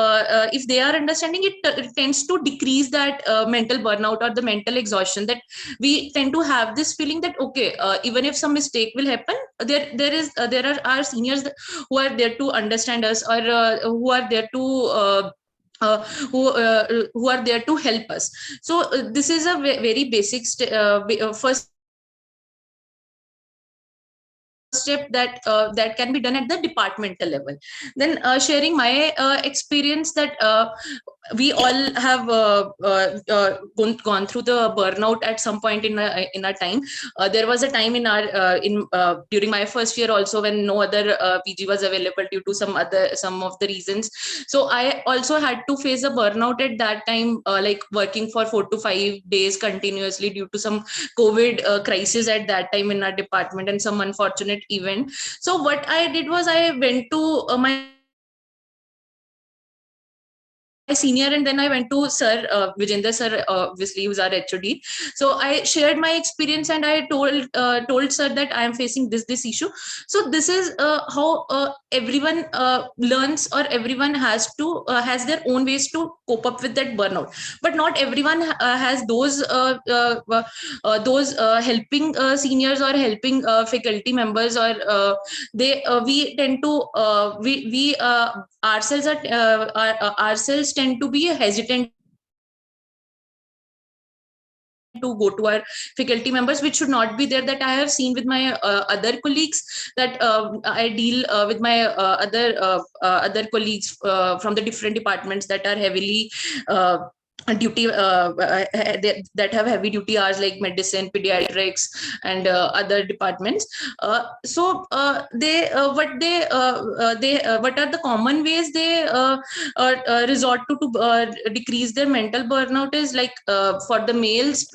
if they are understanding, it tends to decrease that mental burnout or the mental exhaustion, that we tend to have this feeling that okay, even if some mistake will happen, there are our seniors who are there to understand us, or who are there to who are there to help us. So this is a very basic first step that can be done at the departmental level. Then sharing my experience, that we all have gone through the burnout at some point in our time. There was a time in our during my first year also, when no other PG was available due to some of the reasons. So I also had to face a burnout at that time, like working for 4 to 5 days continuously due to some COVID crisis at that time in our department and some unfortunate event. So what I did was I went to my senior, and then I went to Sir Vijender sir, obviously who's our HOD. So I shared my experience and I told sir that I am facing this issue. So this is how everyone learns, or everyone has their own ways to cope up with that burnout. But not everyone has those helping seniors or helping faculty members, or we tend to we ourselves ourselves tend to be hesitant to go to our faculty members, which should not be there. That I have seen with my other colleagues, that I deal with my other colleagues from the different departments that are heavily duty that have heavy duty hours like medicine, pediatrics, and other departments. What are the common ways they resort to decrease their mental burnout is like for the males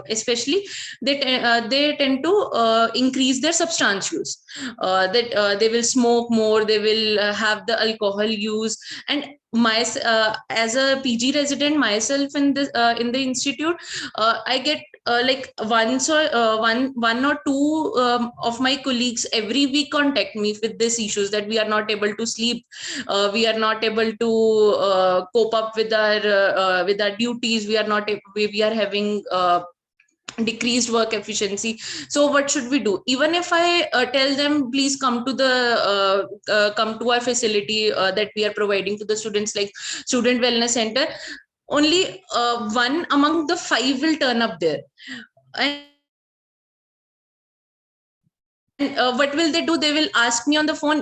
especially, they tend to increase their substance use. They will smoke more, they will have the alcohol use. And as a PG resident myself in the institute, I get like one or two of my colleagues every week contact me with these issues, that we are not able to sleep, we are not able to cope up with our duties, we are having decreased work efficiency. So what should we do? Even if I tell them, please come to our facility that we are providing to the students, like student wellness center, only one among the 5 will turn up there. And what will they do? They will ask me on the phone,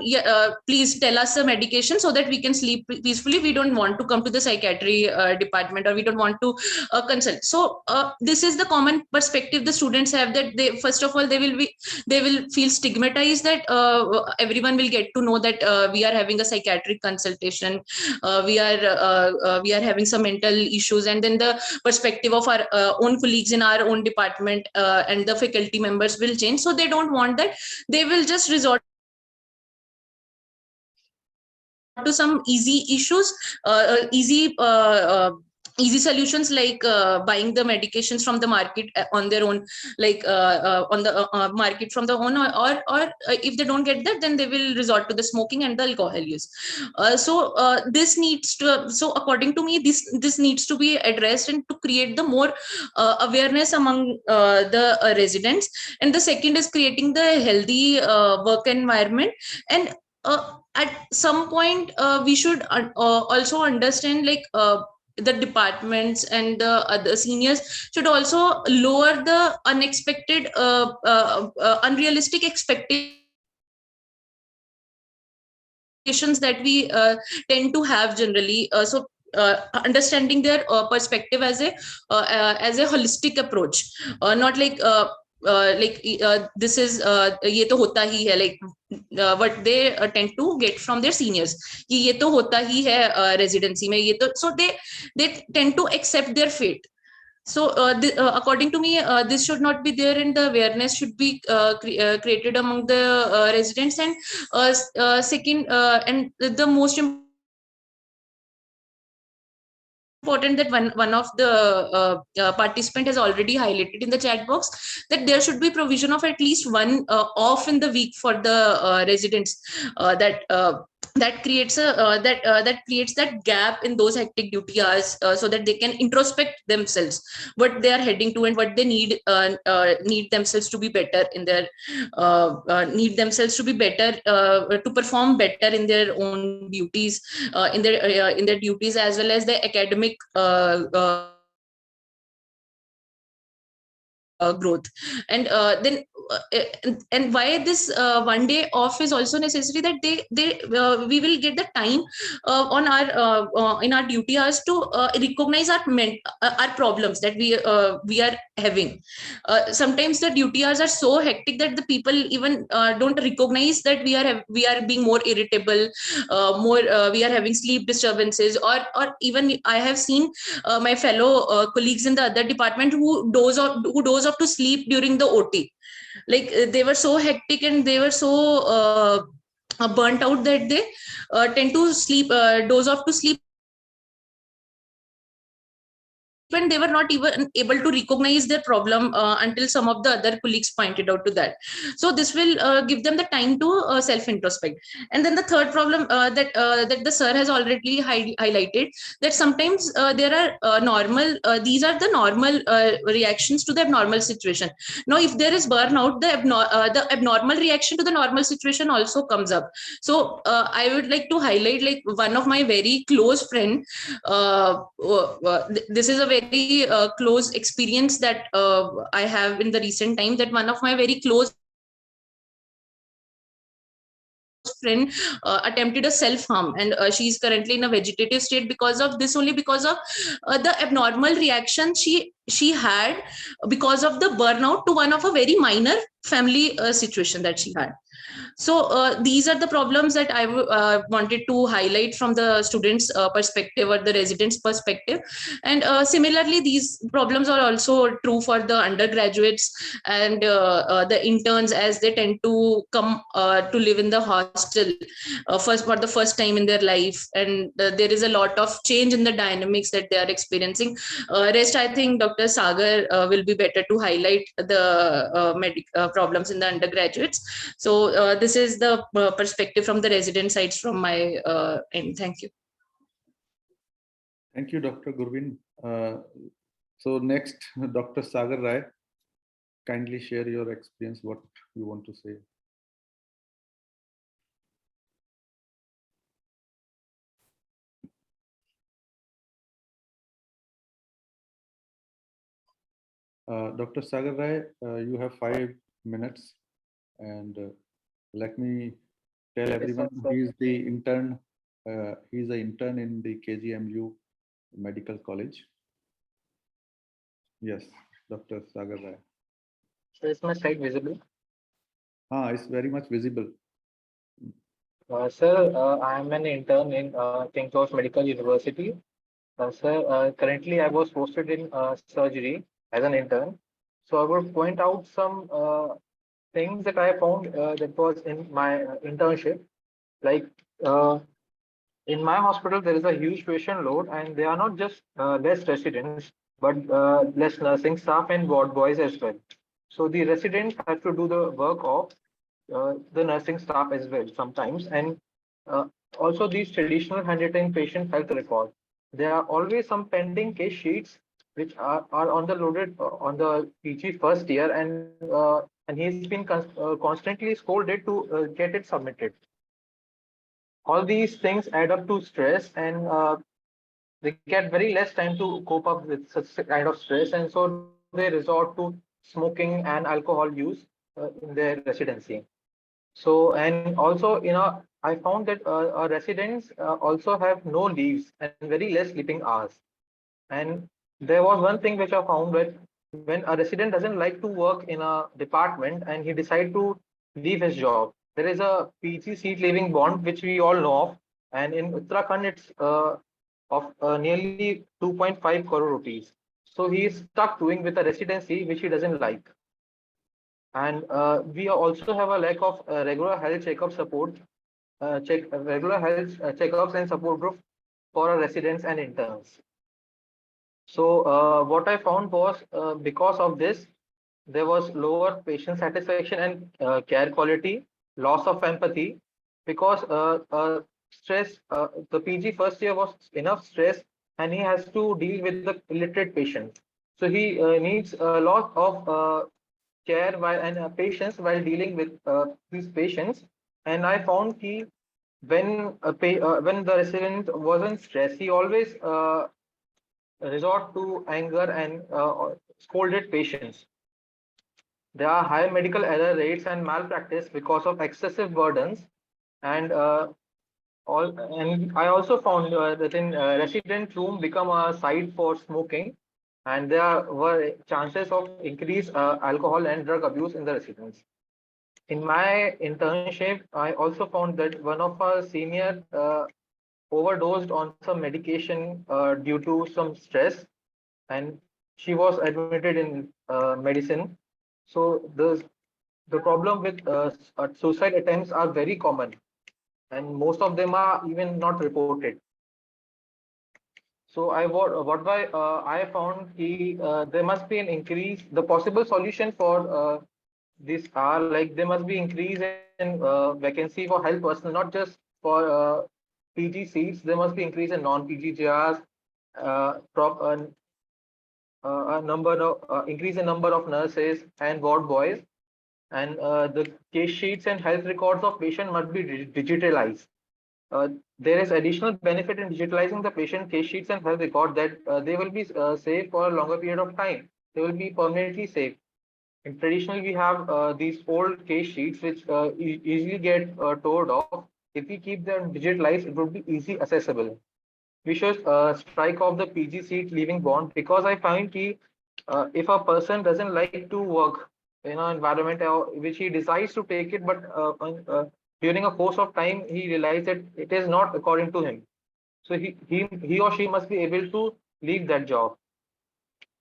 please tell us a medication so that we can sleep peacefully. We don't want to come to the psychiatry department, or we don't want to consult. So this is the common perspective the students have, that they, first of all, they will feel stigmatized, that everyone will get to know that we are having a psychiatric consultation, we are having some mental issues. And then the perspective of our own colleagues in our own department and the faculty members will change. So they don't want that. They will just resort to some easy issues, easy solutions, like buying the medications from the market on their own, like on the market from the own, or if they don't get that, then they will resort to the smoking and the alcohol use. This needs to, so according to me, this needs to be addressed, and to create the more awareness among the residents. And the second is creating the healthy work environment. And at some point we should also understand, like the departments and the other seniors should also lower the unexpected unrealistic expectations that we tend to have generally. Understanding their perspective as a holistic approach, not like this is ye to hota hi hai, like what they tend to get from their seniors, ye to hota hi hai residency mein, ye to, so they tend to accept their fate. So according to me, this should not be there, and the awareness should be created among the residents. And second, and the most important, that one of the participant has already highlighted in the chat box, that there should be provision of at least one off in the week for the residents, that creates that gap in those hectic duty hours, so that they can introspect themselves, what they are heading to, and what they need themselves to be better in their to perform better in their own duties, in their duties, as well as the academic growth. And then and why this one day off is also necessary, that we will get the time on our in our duty hours to recognize our problems that we are having. Sometimes the duty hours are so hectic that the people even don't recognize that we are being more irritable, we are having sleep disturbances, or even I have seen my fellow colleagues in the other department who doze off to sleep during the OT. Like they were so hectic, and they were so burnt out, that they tend to doze off to sleep, and they were not even able to recognize their problem until some of the other colleagues pointed out to that. So this will give them the time to self-introspect. And then the third problem that the sir has already highlighted, that sometimes there are normal, these are the normal reactions to the abnormal situation. Now, if there is burnout, the abnormal reaction to the normal situation also comes up. So I would like to highlight, like one of my very close friend, this is a very close experience that I have in the recent time, that one of my very close friend attempted a self-harm, and she's currently in a vegetative state because of this, only because of the abnormal reaction she had because of the burnout to one of a very minor family situation that she had. So these are the problems that I wanted to highlight from the students' perspective or the residents' perspective. And similarly, these problems are also true for the undergraduates and the interns, as they tend to come to live in the hostel first for the first time in their life. And there is a lot of change in the dynamics that they are experiencing. Rest, I think Dr. Sagar will be better to highlight the problems in the undergraduates. So this is the perspective from the resident sides from my end. Thank you. Thank you, Dr. Gurvin. So next, Dr. Sagar Rai, kindly share your experience, what you want to say. Dr. Sagar Rai, you have 5 minutes, and let me tell everyone he is the intern. He is an intern in the KGMU Medical College. Yes, Dr. Sagar Rai. So is my slide visible? It's very much visible. Sir, I am an intern in King George Medical University. Sir, currently I was posted in surgery as an intern. So I will point out some things that I found that was in my internship. Like in my hospital, there is a huge patient load, and they are not just less residents, but less nursing staff and ward boys as well. So the residents have to do the work of the nursing staff as well sometimes. And also these traditional handwritten patient health record. There are always some pending case sheets which are on the loaded on the PG first year, and he's been constantly scolded to get it submitted. All these things add up to stress, and they get very less time to cope up with such kind of stress, and so they resort to smoking and alcohol use in their residency. So, and also, I found that our residents also have no leaves and very less sleeping hours. And there was one thing which I found, that when a resident doesn't like to work in a department and he decides to leave his job, there is a PG seat leaving bond, which we all know of. And in Uttarakhand, it's of nearly 2.5 crore rupees. So he is stuck doing with a residency which he doesn't like. And we also have a lack of regular health checkup support, regular health checkups and support group for our residents and interns. So what I found was because of this, there was lower patient satisfaction and care quality, loss of empathy, because stress, the PG first year was enough stress, and he has to deal with the illiterate patient. So he needs a lot of care and patience while dealing with these patients. And I found when the resident wasn't stressed, he always resort to anger and scolded patients. There are high medical error rates and malpractice because of excessive burdens, and I also found that in resident room become a site for smoking, and there were chances of increased alcohol and drug abuse in the residence. In my internship, I also found that one of our senior overdosed on some medication due to some stress, and she was admitted in medicine. So the problem with suicide attempts are very common, and most of them are even not reported. So I found there must be an increase. The possible solution for this are like there must be increase in vacancy for health personnel, not just for PG seats. There must be increase in non-PG JRs, increase in number of nurses and ward boys, and the case sheets and health records of patient must be digitalized. There is additional benefit in digitalizing the patient case sheets and health record, that they will be saved for a longer period of time. They will be permanently saved. And traditionally, we have these old case sheets which easily get torn off, if we keep them digitalized, it would be easy accessible. We should strike off the PG seat leaving bond, because I find if a person doesn't like to work in an environment which he decides to take it, but during a course of time he realizes that it is not according to him, so he or she must be able to leave that job.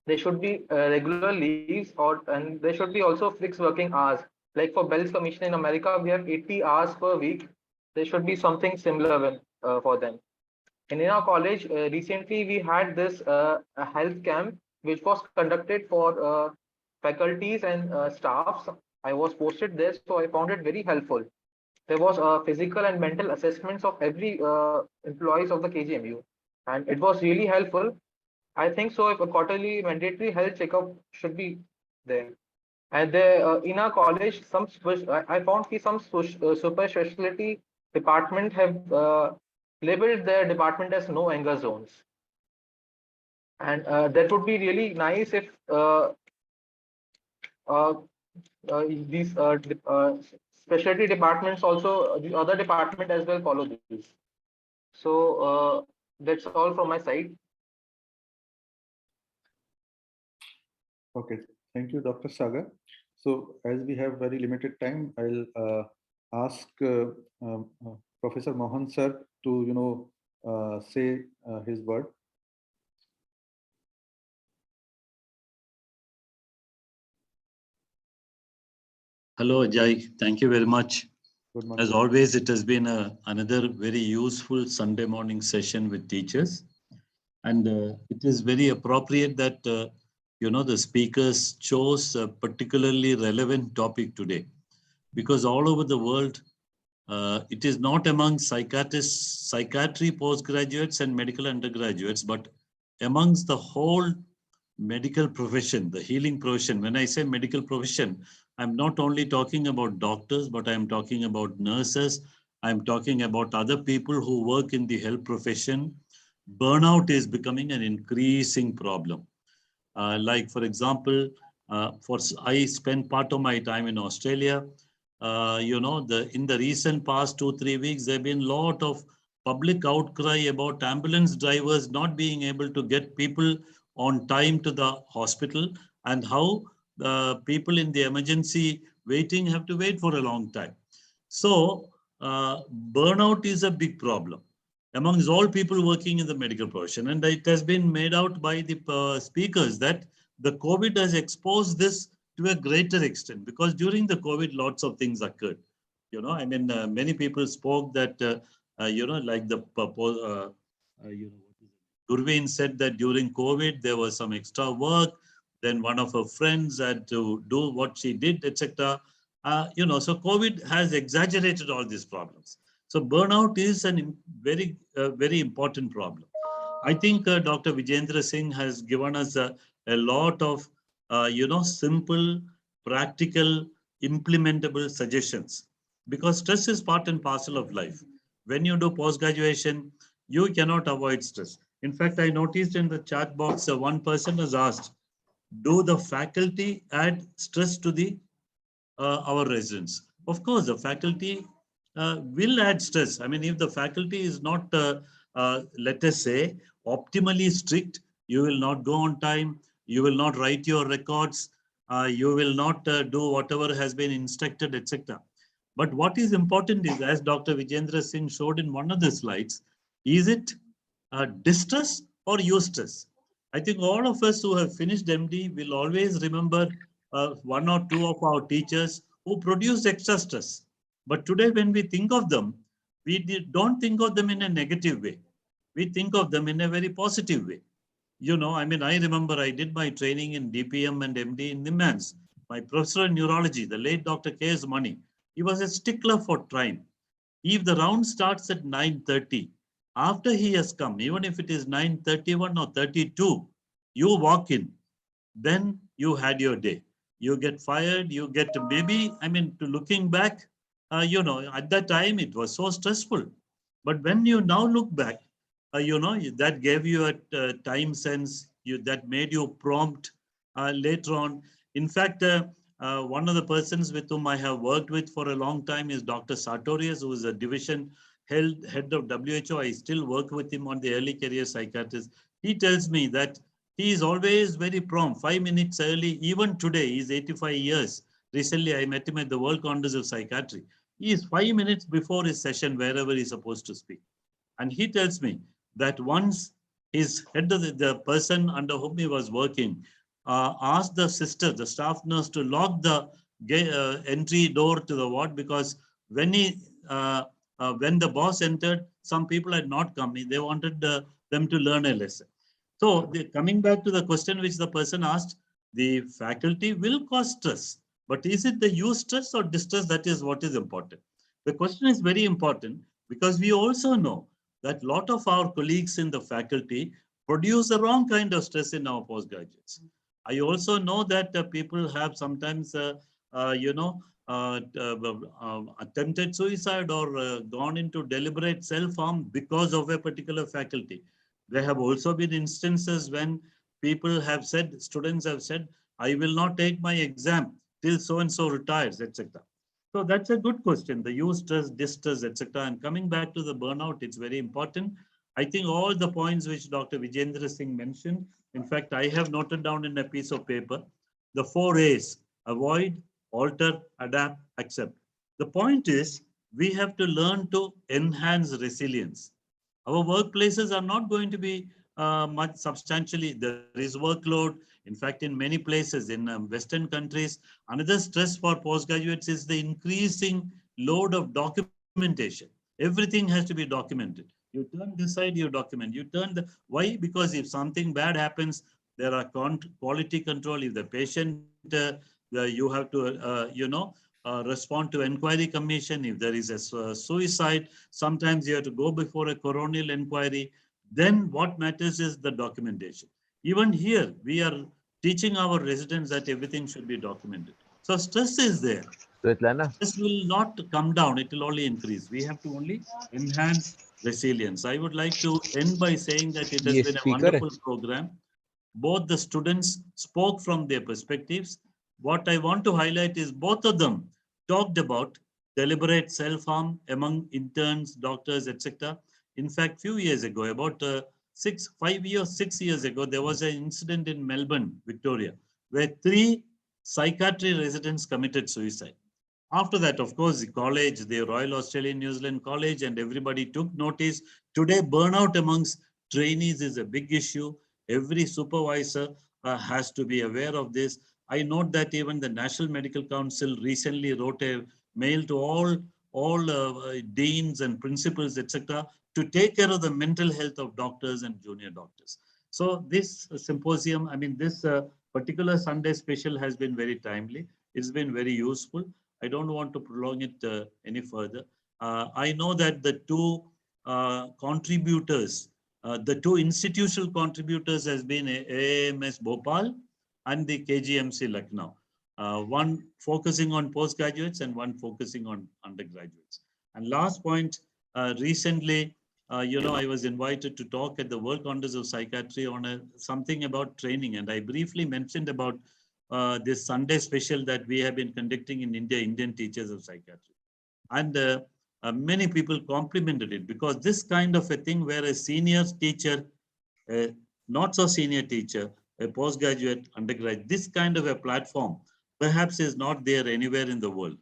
There should be regular leaves, and there should be also fixed working hours. Like for Bell's Commission in America, we have 80 hours per week. There should be something similar for them. And in our college, recently we had this a health camp which was conducted for faculties and staffs. I was posted there, so I found it very helpful. There was physical and mental assessments of every employees of the KGMU, and it was really helpful. I think so. If a quarterly mandatory health checkup should be there, and there in our college, I found some super specialty department have labeled their department as no anger zones, and that would be really nice if uh, these specialty departments also, the other department as well, follow these. So that's all from my side. Okay, thank you, Dr. Sagar. So as we have very limited time, I'll ask Professor Mohan sir to say his word. Hello, Ajay. Thank you very much. Good morning. As always, it has been another very useful Sunday morning session with teachers. And it is very appropriate that, the speakers chose a particularly relevant topic today. Because all over the world, it is not among psychiatrists, psychiatry postgraduates and medical undergraduates, but amongst the whole medical profession, the healing profession. When I say medical profession, I'm not only talking about doctors, but I'm talking about nurses. I'm talking about other people who work in the health profession. Burnout is becoming an increasing problem. Like, for example, I spent part of my time in Australia. In the recent past 2-3 weeks, there have been a lot of public outcry about ambulance drivers not being able to get people on time to the hospital, and how people in the emergency waiting have to wait for a long time. So burnout is a big problem amongst all people working in the medical profession. And it has been made out by the speakers that the COVID has exposed this to a greater extent, because during the COVID, lots of things occurred. Many people spoke that, like the Gurveen said that during COVID, there was some extra work. Then one of her friends had to do what she did, etc. So COVID has exaggerated all these problems. So burnout is a very important problem. I think Dr. Vijender Singh has given us a lot of, simple, practical, implementable suggestions, because stress is part and parcel of life. When you do post-graduation, you cannot avoid stress. In fact, I noticed in the chat box, one person has asked, do the faculty add stress to the our residents? Of course, the faculty will add stress. I mean, if the faculty is not, let us say, optimally strict, you will not go on time, you will not write your records, you will not do whatever has been instructed, etc. But what is important is, as Dr. Vijender Singh showed in one of the slides, is it distress or eustress? I think all of us who have finished MD will always remember one or two of our teachers who produced extra stress. But today, when we think of them, we don't think of them in a negative way. We think of them in a very positive way. I remember I did my training in DPM and MD in NIMANS. My professor in neurology, the late Dr. K.S. Mani, he was a stickler for time. If the round starts at 9:30, after he has come, even if it is 9:31 or 32, you walk in, then you had your day. You get fired, you get maybe, to looking back, at that time it was so stressful. But when you now look back, that gave you a time sense, that made you prompt later on. In fact, One of the persons with whom I have worked with for a long time is Dr. Sartorius, who is a division head of WHO. I still work with him on the early career psychiatrist. He tells me that he is always very prompt, 5 minutes early. Even today, he's 85 years. Recently, I met him at the World Congress of Psychiatry. He is 5 minutes before his session, wherever he's supposed to speak. And he tells me that once his head of the person under whom he was working asked the sister, the staff nurse, to lock the entry door to the ward, because when when the boss entered, some people had not come. They wanted them to learn a lesson. So coming back to the question which the person asked, the faculty will cause stress, but is it the eustress or distress? That is what is important. The question is very important because we also know that a lot of our colleagues in the faculty produce the wrong kind of stress in our postgraduates. I also know that people have sometimes, attempted suicide or gone into deliberate self-harm because of a particular faculty. There have also been instances when people have said, students have said, I will not take my exam till so-and-so retires, etc. So that's a good question, the eustress, distress, etc. And coming back to the burnout, it's very important. I think all the points which Dr. Vijender Singh mentioned, in fact, I have noted down in a piece of paper, the 4 A's: avoid, alter, adapt, accept. The point is, we have to learn to enhance resilience. Our workplaces are not going to be much substantially. There is workload. In fact, in many places in Western countries, another stress for postgraduates is the increasing load of documentation. Everything has to be documented. You turn this side, you document. You turn the, why? Because if something bad happens, there are quality control. If the patient, you have to, respond to inquiry commission. If there is a suicide, sometimes you have to go before a coronial inquiry. Then what matters is the documentation. Even here, we are teaching our residents that everything should be documented. So stress is there. Stress will not come down, it will only increase. We have to only enhance resilience. I would like to end by saying that it has been a wonderful program. Both the students spoke from their perspectives. What I want to highlight is both of them talked about deliberate self-harm among interns, doctors, etc. In fact, few years ago, about 6 years ago, there was an incident in Melbourne, Victoria, where 3 psychiatry residents committed suicide. After that, of course, the college, the Royal Australian New Zealand College, and everybody took notice. Today, burnout amongst trainees is a big issue. Every supervisor has to be aware of this. I note that even the National Medical Council recently wrote a mail to all deans and principals, etc., to take care of the mental health of doctors and junior doctors. So this symposium, I mean, this particular Sunday special has been very timely. It's been very useful. I don't want to prolong it any further. I know that the 2 contributors, the 2 institutional contributors has been AIIMS Bhopal and the KGMC Lucknow. One focusing on postgraduates and one focusing on undergraduates. And last point, recently, I was invited to talk at the World Congress of Psychiatry on something about training. And I briefly mentioned about this Sunday special that we have been conducting in India, Indian Teachers of Psychiatry. And many people complimented it because this kind of a thing where a senior teacher, a not so senior teacher, a postgraduate, undergraduate, this kind of a platform perhaps is not there anywhere in the world.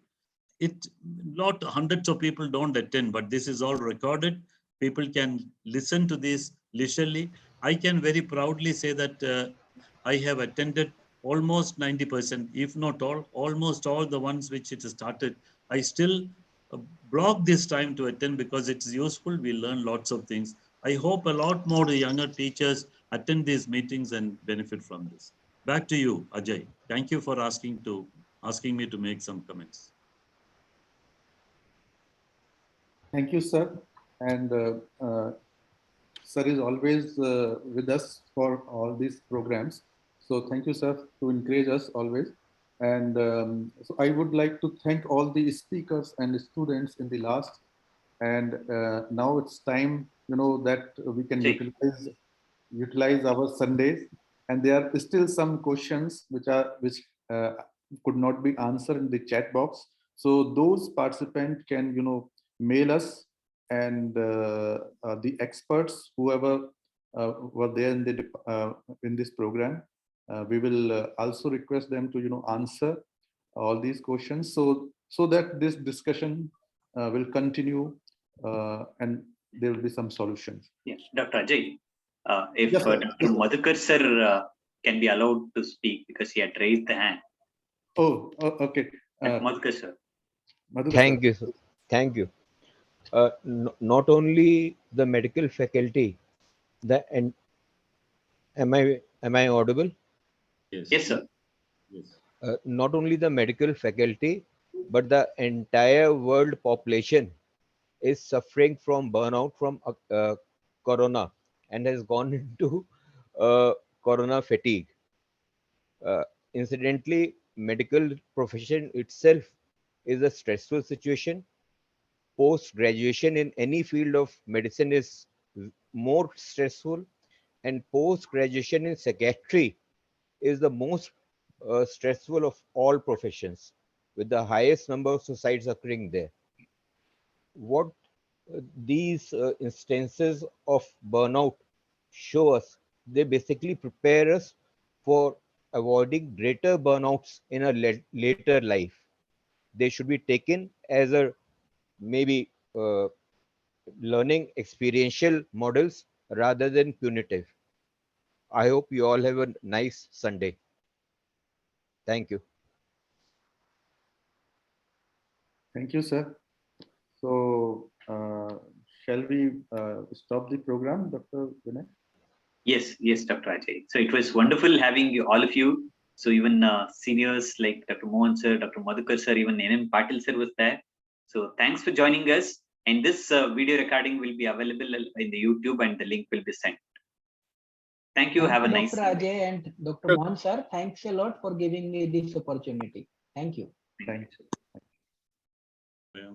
Not hundreds of people don't attend, but this is all recorded. People can listen to this leisurely. I can very proudly say that I have attended almost 90%, if not all, almost all the ones which it started. I still block this time to attend because it's useful. We learn lots of things. I hope a lot more younger teachers attend these meetings and benefit from this. Back to you, Ajay. Thank you for asking me to make some comments. Thank you, sir. And sir is always with us for all these programs. So thank you, sir, to encourage us always. And so I would like to thank all the speakers and the students in the last. And now it's time, that we can utilize our Sundays. And there are still some questions which could not be answered in the chat box. So those participants can, mail us, and the experts, whoever were there in this program, we will also request them to, answer all these questions, so that this discussion will continue, and there will be some solutions. Yes, Dr. Ajay, if Yes, sir. Dr. Madhukar sir can be allowed to speak, because he had raised the hand. Oh, okay. Madhukar sir. Thank you, sir. Thank you. Not only the medical faculty, am I audible? Yes. Yes, sir. Yes. Not only the medical faculty, but the entire world population is suffering from burnout from corona, and has gone into corona fatigue. Incidentally, medical profession itself is a stressful situation. Post graduation in any field of medicine is more stressful, and post graduation in psychiatry is the most stressful of all professions, with the highest number of suicides occurring there. What these instances of burnout show us, they basically prepare us for avoiding greater burnouts in a later life. They should be taken as a maybe learning experiential models rather than punitive. I hope you all have a nice Sunday. Thank you. Thank you, sir. So, shall we stop the program, Dr. Vinay? Yes, Dr. Ajay. So it was wonderful having you, all of you. So even seniors like Dr. Mohan sir, Dr. Madhukar sir, even N.M. Patil sir was there. So thanks for joining us. And this video recording will be available in the YouTube, and the link will be sent. Thank you. Thank Have a you, nice Dr. Sunday. Ajay and Dr. Mohan sir. Thanks a lot for giving me this opportunity. Thank you. Thank you. Yeah.